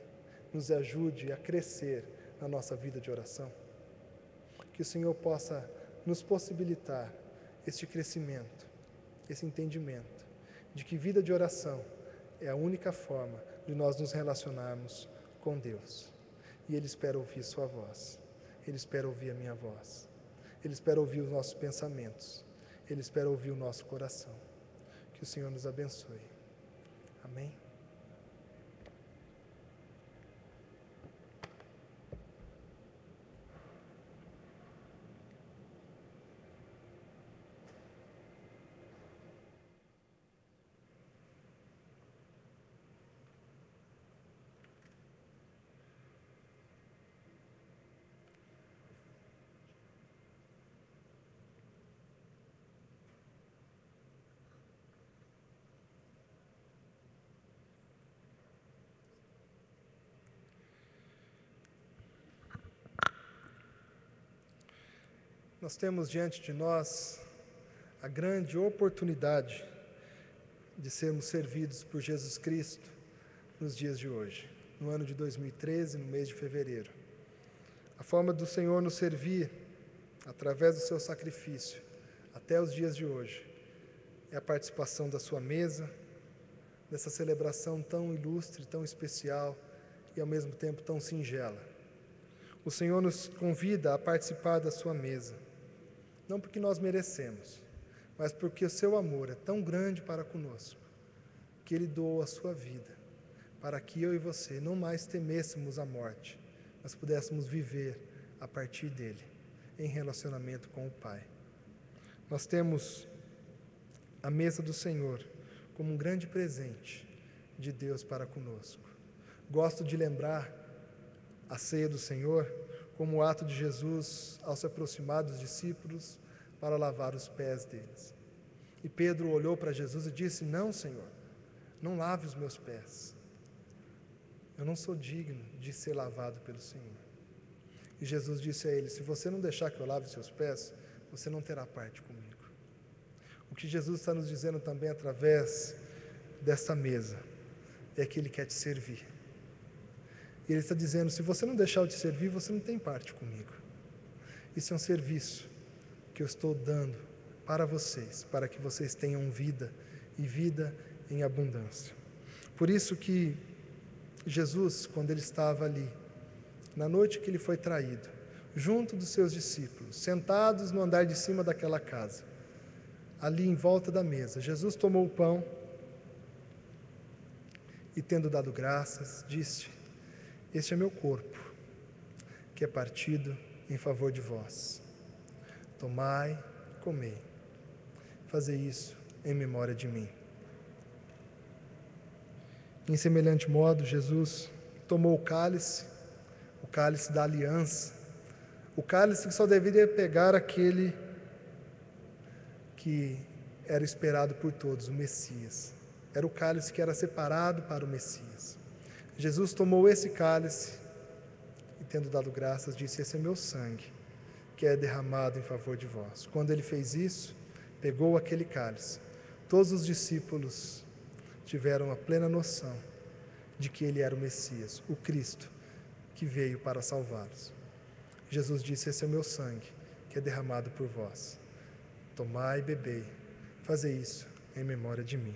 nos ajude a crescer na nossa vida de oração? Que o Senhor possa nos possibilitar este crescimento, esse entendimento de que vida de oração é a única forma de nós nos relacionarmos com Deus. E Ele espera ouvir sua voz. Ele espera ouvir a minha voz. Ele espera ouvir os nossos pensamentos. Ele espera ouvir o nosso coração. Que o Senhor nos abençoe. Amém? Nós temos diante de nós a grande oportunidade de sermos servidos por Jesus Cristo nos dias de hoje, no ano de 2013, no mês de fevereiro. A forma do Senhor nos servir, através do seu sacrifício, até os dias de hoje, é a participação da sua mesa, dessa celebração tão ilustre, tão especial e ao mesmo tempo tão singela. O Senhor nos convida a participar da sua mesa, não porque nós merecemos, mas porque o seu amor é tão grande para conosco, que Ele doou a sua vida, para que eu e você não mais temêssemos a morte, mas pudéssemos viver a partir dele, em relacionamento com o Pai. Nós temos a mesa do Senhor como um grande presente de Deus para conosco. Gosto de lembrar a ceia do Senhor como o ato de Jesus ao se aproximar dos discípulos para lavar os pés deles. E Pedro olhou para Jesus e disse: não, Senhor, não lave os meus pés. Eu não sou digno de ser lavado pelo Senhor. E Jesus disse a ele: se você não deixar que eu lave os seus pés, você não terá parte comigo. O que Jesus está nos dizendo também através desta mesa é que Ele quer te servir. E Ele está dizendo: se você não deixar eu te servir, você não tem parte comigo. Isso é um serviço que eu estou dando para vocês, para que vocês tenham vida e vida em abundância. Por isso que Jesus, quando Ele estava ali, na noite que Ele foi traído, junto dos seus discípulos, sentados no andar de cima daquela casa, ali em volta da mesa, Jesus tomou o pão e, tendo dado graças, disse: este é meu corpo, que é partido em favor de vós. Tomai, comei. Fazei isso em memória de mim. Em semelhante modo, Jesus tomou o cálice da aliança, o cálice que só deveria pegar aquele que era esperado por todos, o Messias. Era o cálice que era separado para o Messias. Jesus tomou esse cálice e, tendo dado graças, disse: esse é meu sangue, que é derramado em favor de vós. Quando Ele fez isso, pegou aquele cálice. Todos os discípulos tiveram a plena noção de que Ele era o Messias, o Cristo, que veio para salvá-los. Jesus disse: esse é o meu sangue, que é derramado por vós. Tomai e bebei, fazei isso em memória de mim.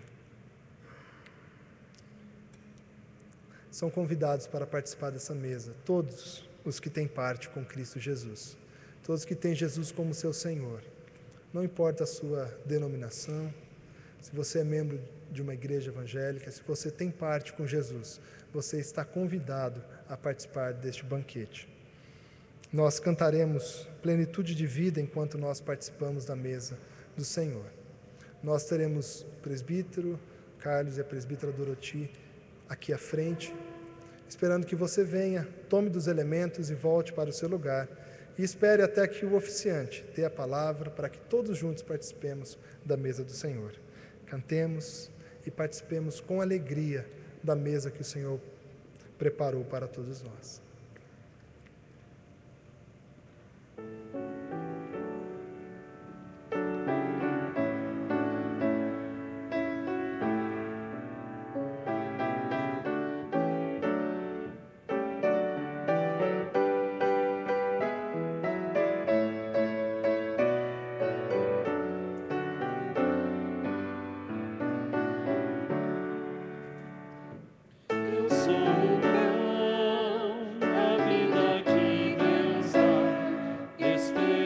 São convidados para participar dessa mesa todos os que têm parte com Cristo Jesus, todos que têm Jesus como seu Senhor. Não importa a sua denominação, se você é membro de uma igreja evangélica, se você tem parte com Jesus, você está convidado a participar deste banquete. Nós cantaremos plenitude de vida enquanto nós participamos da mesa do Senhor. Nós teremos o presbítero Carlos e a presbítera Doroti aqui à frente, esperando que você venha, tome dos elementos e volte para o seu lugar, e espere até que o oficiante dê a palavra para que todos juntos participemos da mesa do Senhor. Cantemos e participemos com alegria da mesa que o Senhor preparou para todos nós. Espírito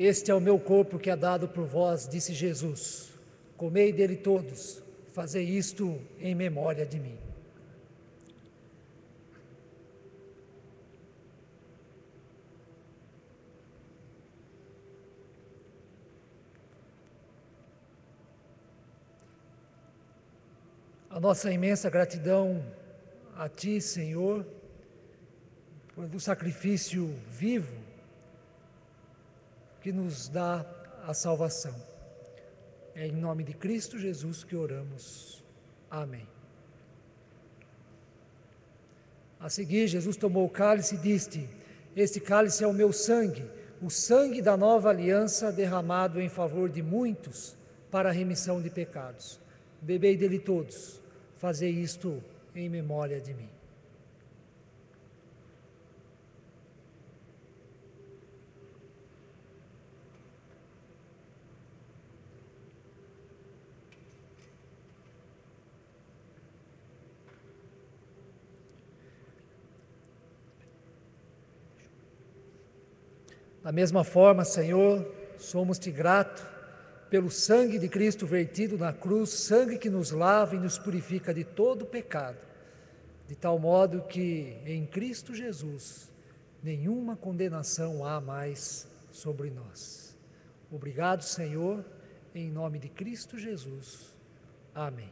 Este é o meu corpo que é dado por vós, disse Jesus. Comei dele todos, fazei isto em memória de mim. A nossa imensa gratidão a Ti, Senhor, pelo sacrifício vivo que nos dá a salvação. É em nome de Cristo Jesus que oramos. Amém. A seguir, Jesus tomou o cálice e disse: este cálice é o meu sangue, o sangue da nova aliança derramado em favor de muitos para a remissão de pecados. Bebei dele todos, fazei isto em memória de mim. Da mesma forma, Senhor, somos-te gratos pelo sangue de Cristo vertido na cruz, sangue que nos lava e nos purifica de todo pecado, de tal modo que em Cristo Jesus nenhuma condenação há mais sobre nós. Obrigado, Senhor, em nome de Cristo Jesus. Amém.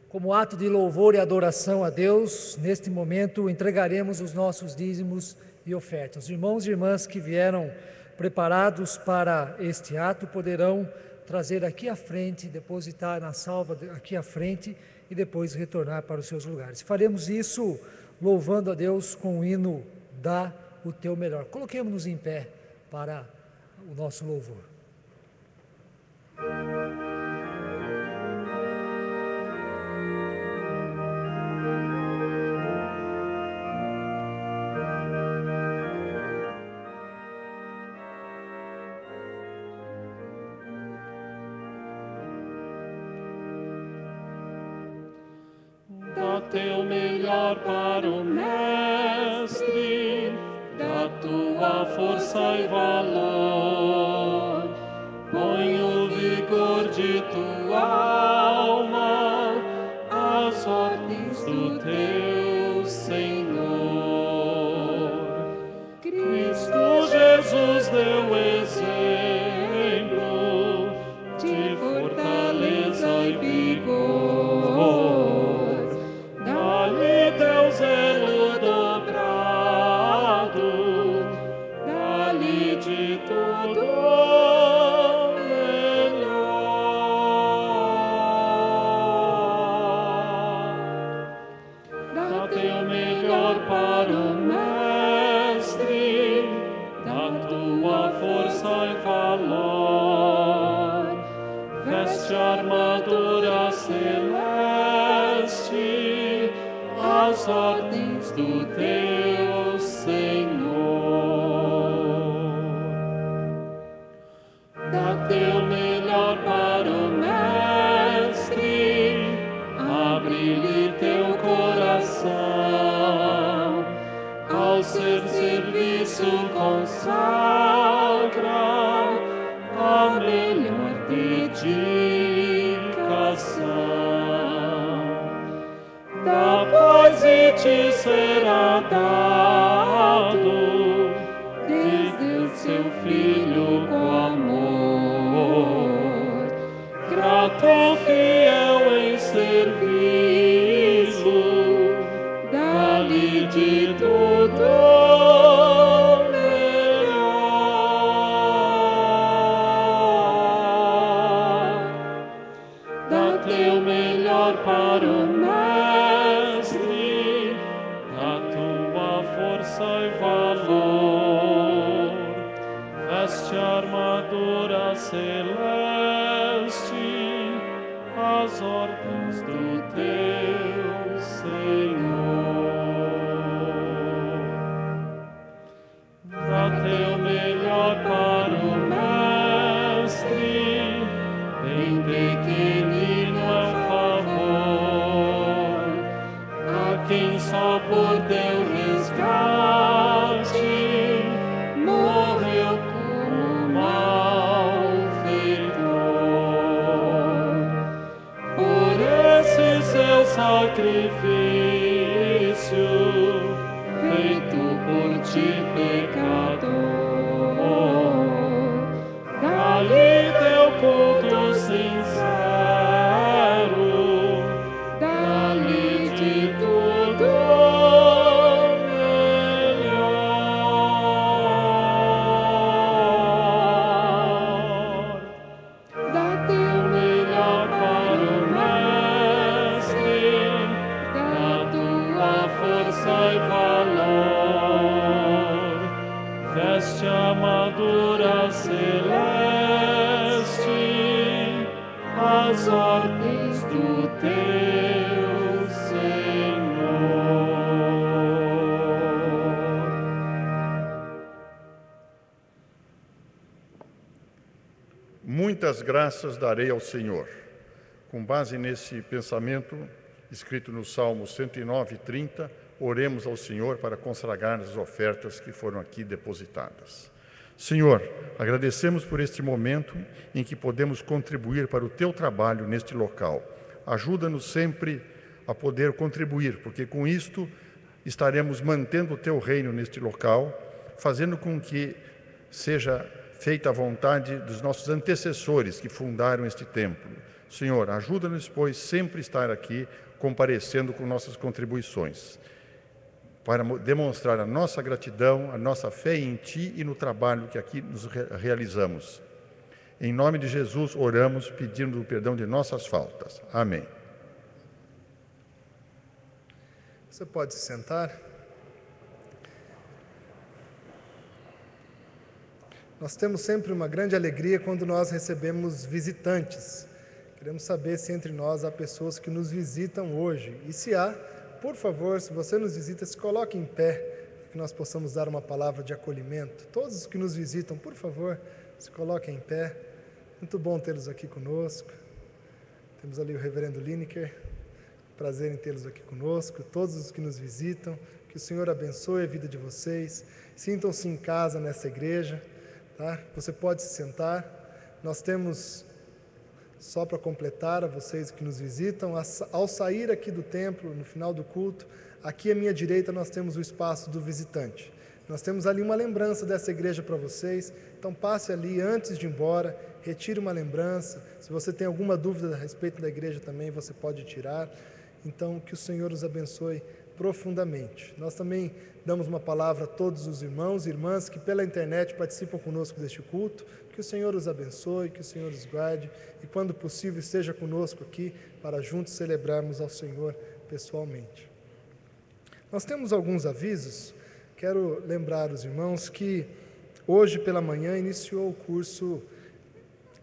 Como ato de louvor e adoração a Deus, neste momento entregaremos os nossos dízimos e ofertas. Os irmãos e irmãs que vieram preparados para este ato poderão trazer aqui à frente, depositar na salva aqui à frente e depois retornar para os seus lugares. Faremos isso louvando a Deus com o hino Dá o Teu Melhor. Coloquemos-nos em pé para o nosso louvor. Teu melhor para o Mestre, da tua força e valor, põe o vigor de tua alma às ordens do teu Senhor. Cristo Jesus deu exemplo de fortaleza e vigor. Zelo dobrado, dá-lhe de tudo melhor. Dá teu melhor para o Mestre, da tua força e valor, veste a armadura celeste, as ordens do teu Senhor. Dá teu melhor para o Mestre, abre-lhe teu coração, ao seu serviço consagra a melhor dedicação. Da paz e te será dado, desde o seu Filho com amor, grato, fiel em servi-lo, dá-lhe de tudo melhor. Dá teu melhor para o Mestre, da tua força e valor, veste a armadura celeste, as ordens do teu Senhor. sacrifício feito por ti, pecador. Dá-lhe teu culto sincero, dá-lhe de tudo melhor. Dá teu melhor para o Mestre, dá tua força e valor. Veste a armadura celeste, as ordens do teu Senhor. Muitas graças darei ao Senhor. Com base nesse pensamento, escrito no Salmo 109:30, oremos ao Senhor para consagrar as ofertas que foram aqui depositadas. Senhor, agradecemos por este momento em que podemos contribuir para o Teu trabalho neste local. Ajuda-nos sempre a poder contribuir, porque com isto estaremos mantendo o Teu reino neste local, fazendo com que seja feita a vontade dos nossos antecessores que fundaram este templo. Senhor, ajuda-nos, pois, sempre estar aqui comparecendo com nossas contribuições, para demonstrar a nossa gratidão, a nossa fé em Ti e no trabalho que aqui nos realizamos. Em nome de Jesus, oramos pedindo o perdão de nossas faltas. Amém. Você pode se sentar. Nós temos sempre uma grande alegria quando nós recebemos visitantes. Queremos saber se entre nós há pessoas que nos visitam hoje. E se há, por favor, se você nos visita, se coloque em pé, para que nós possamos dar uma palavra de acolhimento. Todos os que nos visitam, por favor, se coloquem em pé. Muito bom tê-los aqui conosco. Temos ali o reverendo Lineker. Prazer em tê-los aqui conosco. Todos os que nos visitam, que o Senhor abençoe a vida de vocês. Sintam-se em casa nessa igreja. Tá? Você pode se sentar. Nós temos, só para completar a vocês que nos visitam, ao sair aqui do templo, no final do culto, aqui à minha direita nós temos o espaço do visitante. Nós temos ali uma lembrança dessa igreja para vocês, então passe ali antes de ir embora, retire uma lembrança. Se você tem alguma dúvida a respeito da igreja também, você pode tirar. Então, que o Senhor os abençoe profundamente. Nós também damos uma palavra a todos os irmãos e irmãs que pela internet participam conosco deste culto. Que o Senhor os abençoe, que o Senhor os guarde e, quando possível, esteja conosco aqui para juntos celebrarmos ao Senhor pessoalmente. Nós temos alguns avisos. Quero lembrar os irmãos que hoje pela manhã iniciou o curso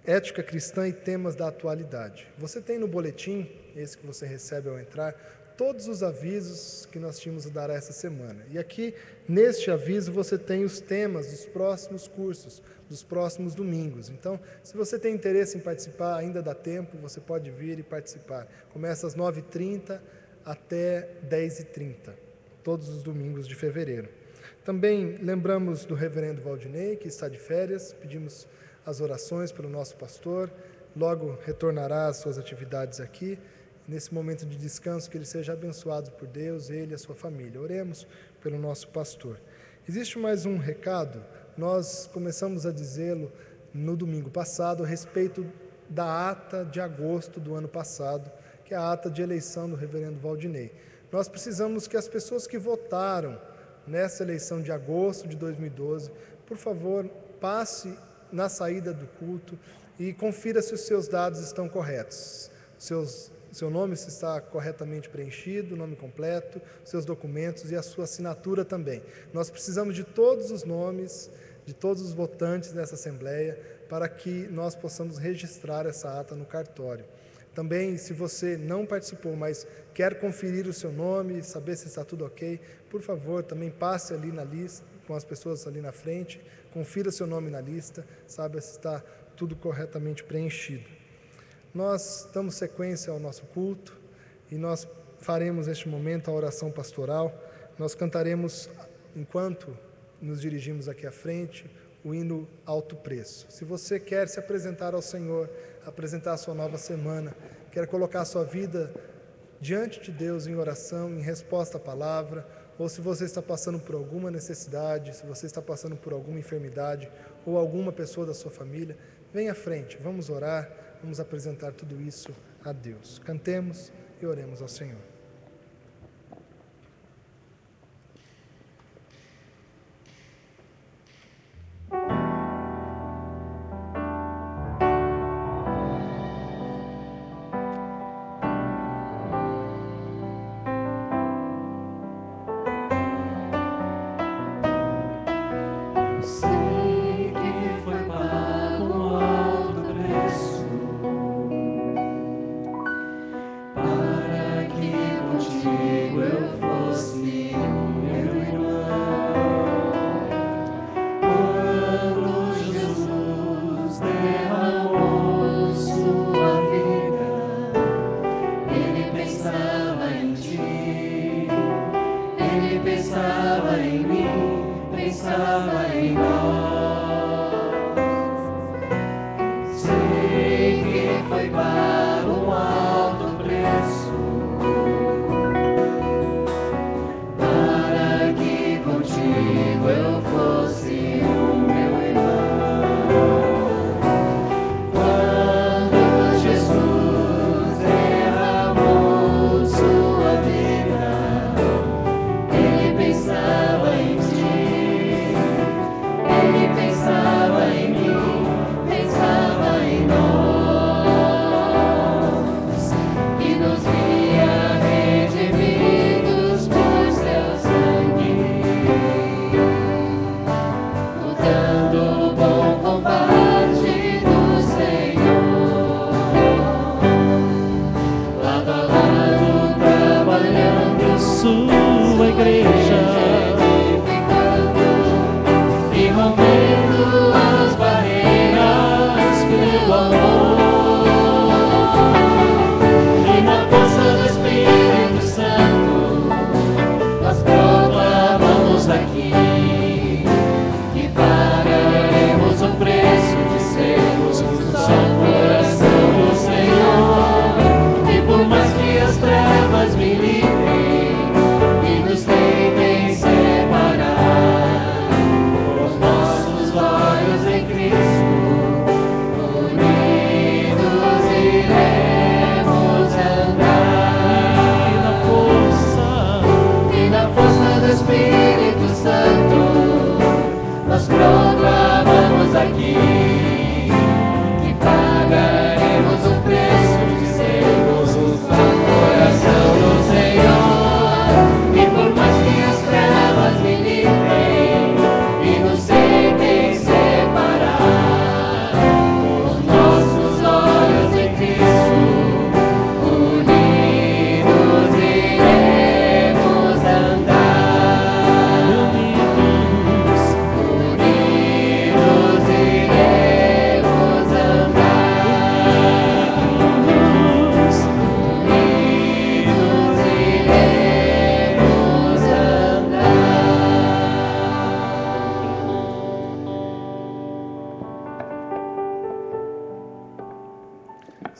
Ética Cristã e Temas da Atualidade. Você tem no boletim, esse que você recebe ao entrar, todos os avisos que nós tínhamos a dar essa semana. E aqui, neste aviso, você tem os temas dos próximos cursos, dos próximos domingos. Então, se você tem interesse em participar, ainda dá tempo, você pode vir e participar. Começa às 9h30 até 10h30, todos os domingos de fevereiro. Também lembramos do reverendo Valdinei, que está de férias, pedimos as orações pelo nosso pastor, logo retornará às suas atividades aqui. Nesse momento de descanso, que ele seja abençoado por Deus, ele e a sua família. Oremos pelo nosso pastor. Existe mais um recado, nós começamos a dizê-lo no domingo passado, a respeito da ata de agosto do ano passado, que é a ata de eleição do reverendo Valdinei. Nós precisamos que as pessoas que votaram nessa eleição de agosto de 2012, por favor, passe na saída do culto e confira se os seus dados estão corretos. Seu nome se está corretamente preenchido, o nome completo, seus documentos e a sua assinatura também. Nós precisamos de todos os nomes, de todos os votantes dessa Assembleia, para que nós possamos registrar essa ata no cartório. Também, se você não participou, mas quer conferir o seu nome, saber se está tudo ok, por favor, também passe ali na lista, com as pessoas ali na frente, confira seu nome na lista, saiba se está tudo corretamente preenchido. Nós damos sequência ao nosso culto e nós faremos neste momento a oração pastoral. Nós cantaremos, enquanto nos dirigimos aqui à frente, o hino Alto Preço. Se você quer se apresentar ao Senhor, apresentar a sua nova semana, quer colocar a sua vida diante de Deus em oração, em resposta à palavra, ou se você está passando por alguma necessidade, se você está passando por alguma enfermidade, ou alguma pessoa da sua família, venha à frente, vamos orar, vamos apresentar tudo isso a Deus. Cantemos e oremos ao Senhor.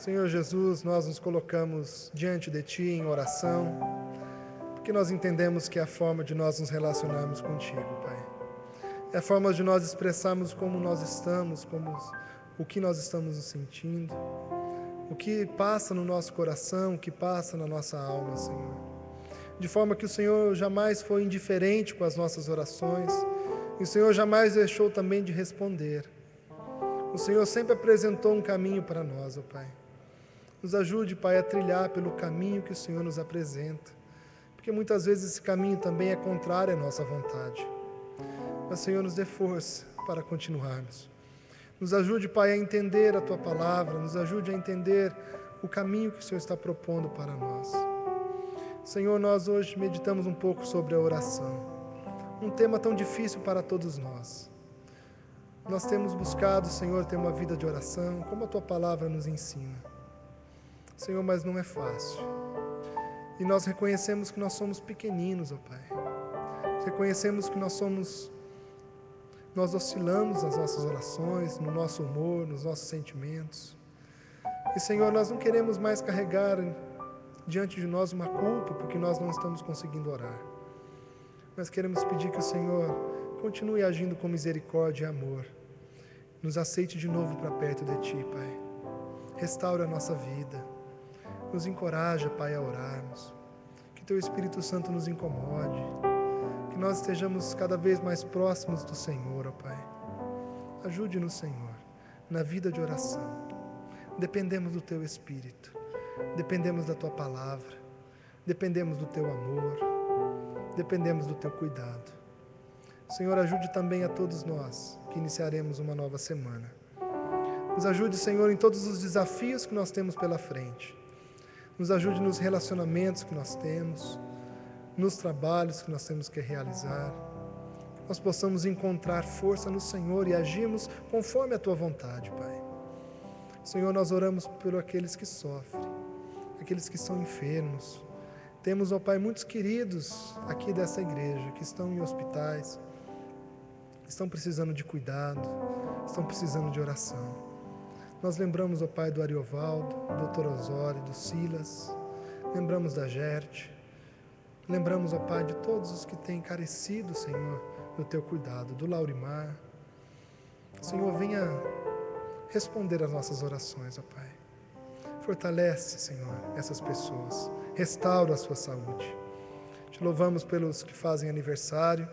Senhor Jesus, nós nos colocamos diante de Ti em oração, porque nós entendemos que é a forma de nós nos relacionarmos contigo, Pai. É a forma de nós expressarmos como nós estamos, o que nós estamos nos sentindo, o que passa no nosso coração, o que passa na nossa alma, Senhor. De forma que o Senhor jamais foi indiferente com as nossas orações, e o Senhor jamais deixou também de responder. O Senhor sempre apresentou um caminho para nós, ó Pai. Nos ajude, Pai, a trilhar pelo caminho que o Senhor nos apresenta, porque muitas vezes esse caminho também é contrário à nossa vontade. Mas, Senhor, nos dê força para continuarmos. Nos ajude, Pai, a entender a Tua palavra, nos ajude a entender o caminho que o Senhor está propondo para nós. Senhor, nós hoje meditamos um pouco sobre a oração, um tema tão difícil para todos nós. Nós temos buscado, Senhor, ter uma vida de oração, como a Tua palavra nos ensina. Senhor, mas não é fácil. E nós reconhecemos que nós somos pequeninos, ó Pai. Reconhecemos que nós oscilamos nas nossas orações, no nosso humor, nos nossos sentimentos. E, Senhor, nós não queremos mais carregar diante de nós uma culpa porque nós não estamos conseguindo orar. Nós queremos pedir que o Senhor continue agindo com misericórdia e amor. Nos aceite de novo para perto de Ti, Pai. Restaura a nossa vida. Nos encoraja, Pai, a orarmos. Que Teu Espírito Santo nos incomode. Que nós estejamos cada vez mais próximos do Senhor, ó Pai. Ajude-nos, Senhor, na vida de oração. Dependemos do Teu Espírito. Dependemos da Tua palavra. Dependemos do Teu amor. Dependemos do Teu cuidado. Senhor, ajude também a todos nós que iniciaremos uma nova semana. Nos ajude, Senhor, em todos os desafios que nós temos pela frente. Nos ajude nos relacionamentos que nós temos, nos trabalhos que nós temos que realizar. Que nós possamos encontrar força no Senhor e agirmos conforme a Tua vontade, Pai. Senhor, nós oramos por aqueles que sofrem, aqueles que são enfermos. Temos, ó Pai, muitos queridos aqui dessa igreja que estão em hospitais, estão precisando de cuidado, estão precisando de oração. Nós lembramos, ó Pai, do Ariovaldo, do Dr. Osório, do Silas, lembramos da Gerte, lembramos, ó Pai, de todos os que têm carecido, Senhor, do Teu cuidado, do Laurimar. Senhor, venha responder às nossas orações, ó Pai. Fortalece, Senhor, essas pessoas, restaura a sua saúde. Te louvamos pelos que fazem aniversário,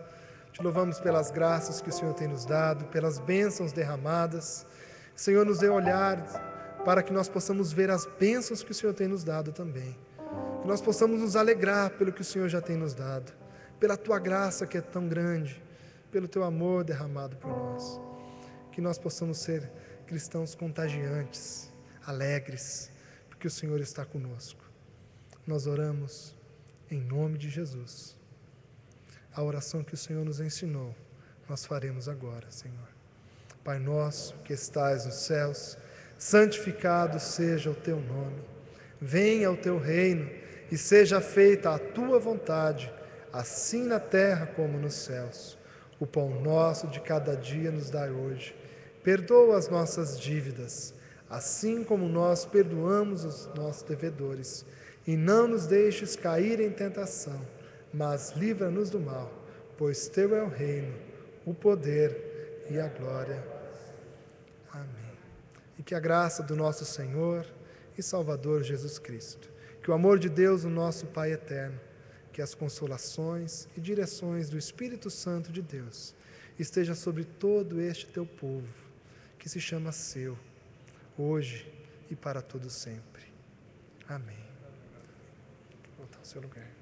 te louvamos pelas graças que o Senhor tem nos dado, pelas bênçãos derramadas. Senhor, nos dê olhar para que nós possamos ver as bênçãos que o Senhor tem nos dado também. Que nós possamos nos alegrar pelo que o Senhor já tem nos dado, pela Tua graça que é tão grande, pelo Teu amor derramado por nós. Que nós possamos ser cristãos contagiantes, alegres, porque o Senhor está conosco. Nós oramos em nome de Jesus. A oração que o Senhor nos ensinou, nós faremos agora, Senhor. Pai nosso que estais nos céus, santificado seja o Teu nome. Venha o Teu reino e seja feita a Tua vontade, assim na terra como nos céus. O pão nosso de cada dia nos dai hoje. Perdoa as nossas dívidas, assim como nós perdoamos os nossos devedores. E não nos deixes cair em tentação, mas livra-nos do mal, pois Teu é o reino, o poder e a glória. Amém. E que a graça do nosso Senhor e Salvador Jesus Cristo, que o amor de Deus, o nosso Pai eterno, que as consolações e direções do Espírito Santo de Deus esteja sobre todo este Teu povo, que se chama seu, hoje e para todo sempre. Amém. Voltar ao seu lugar.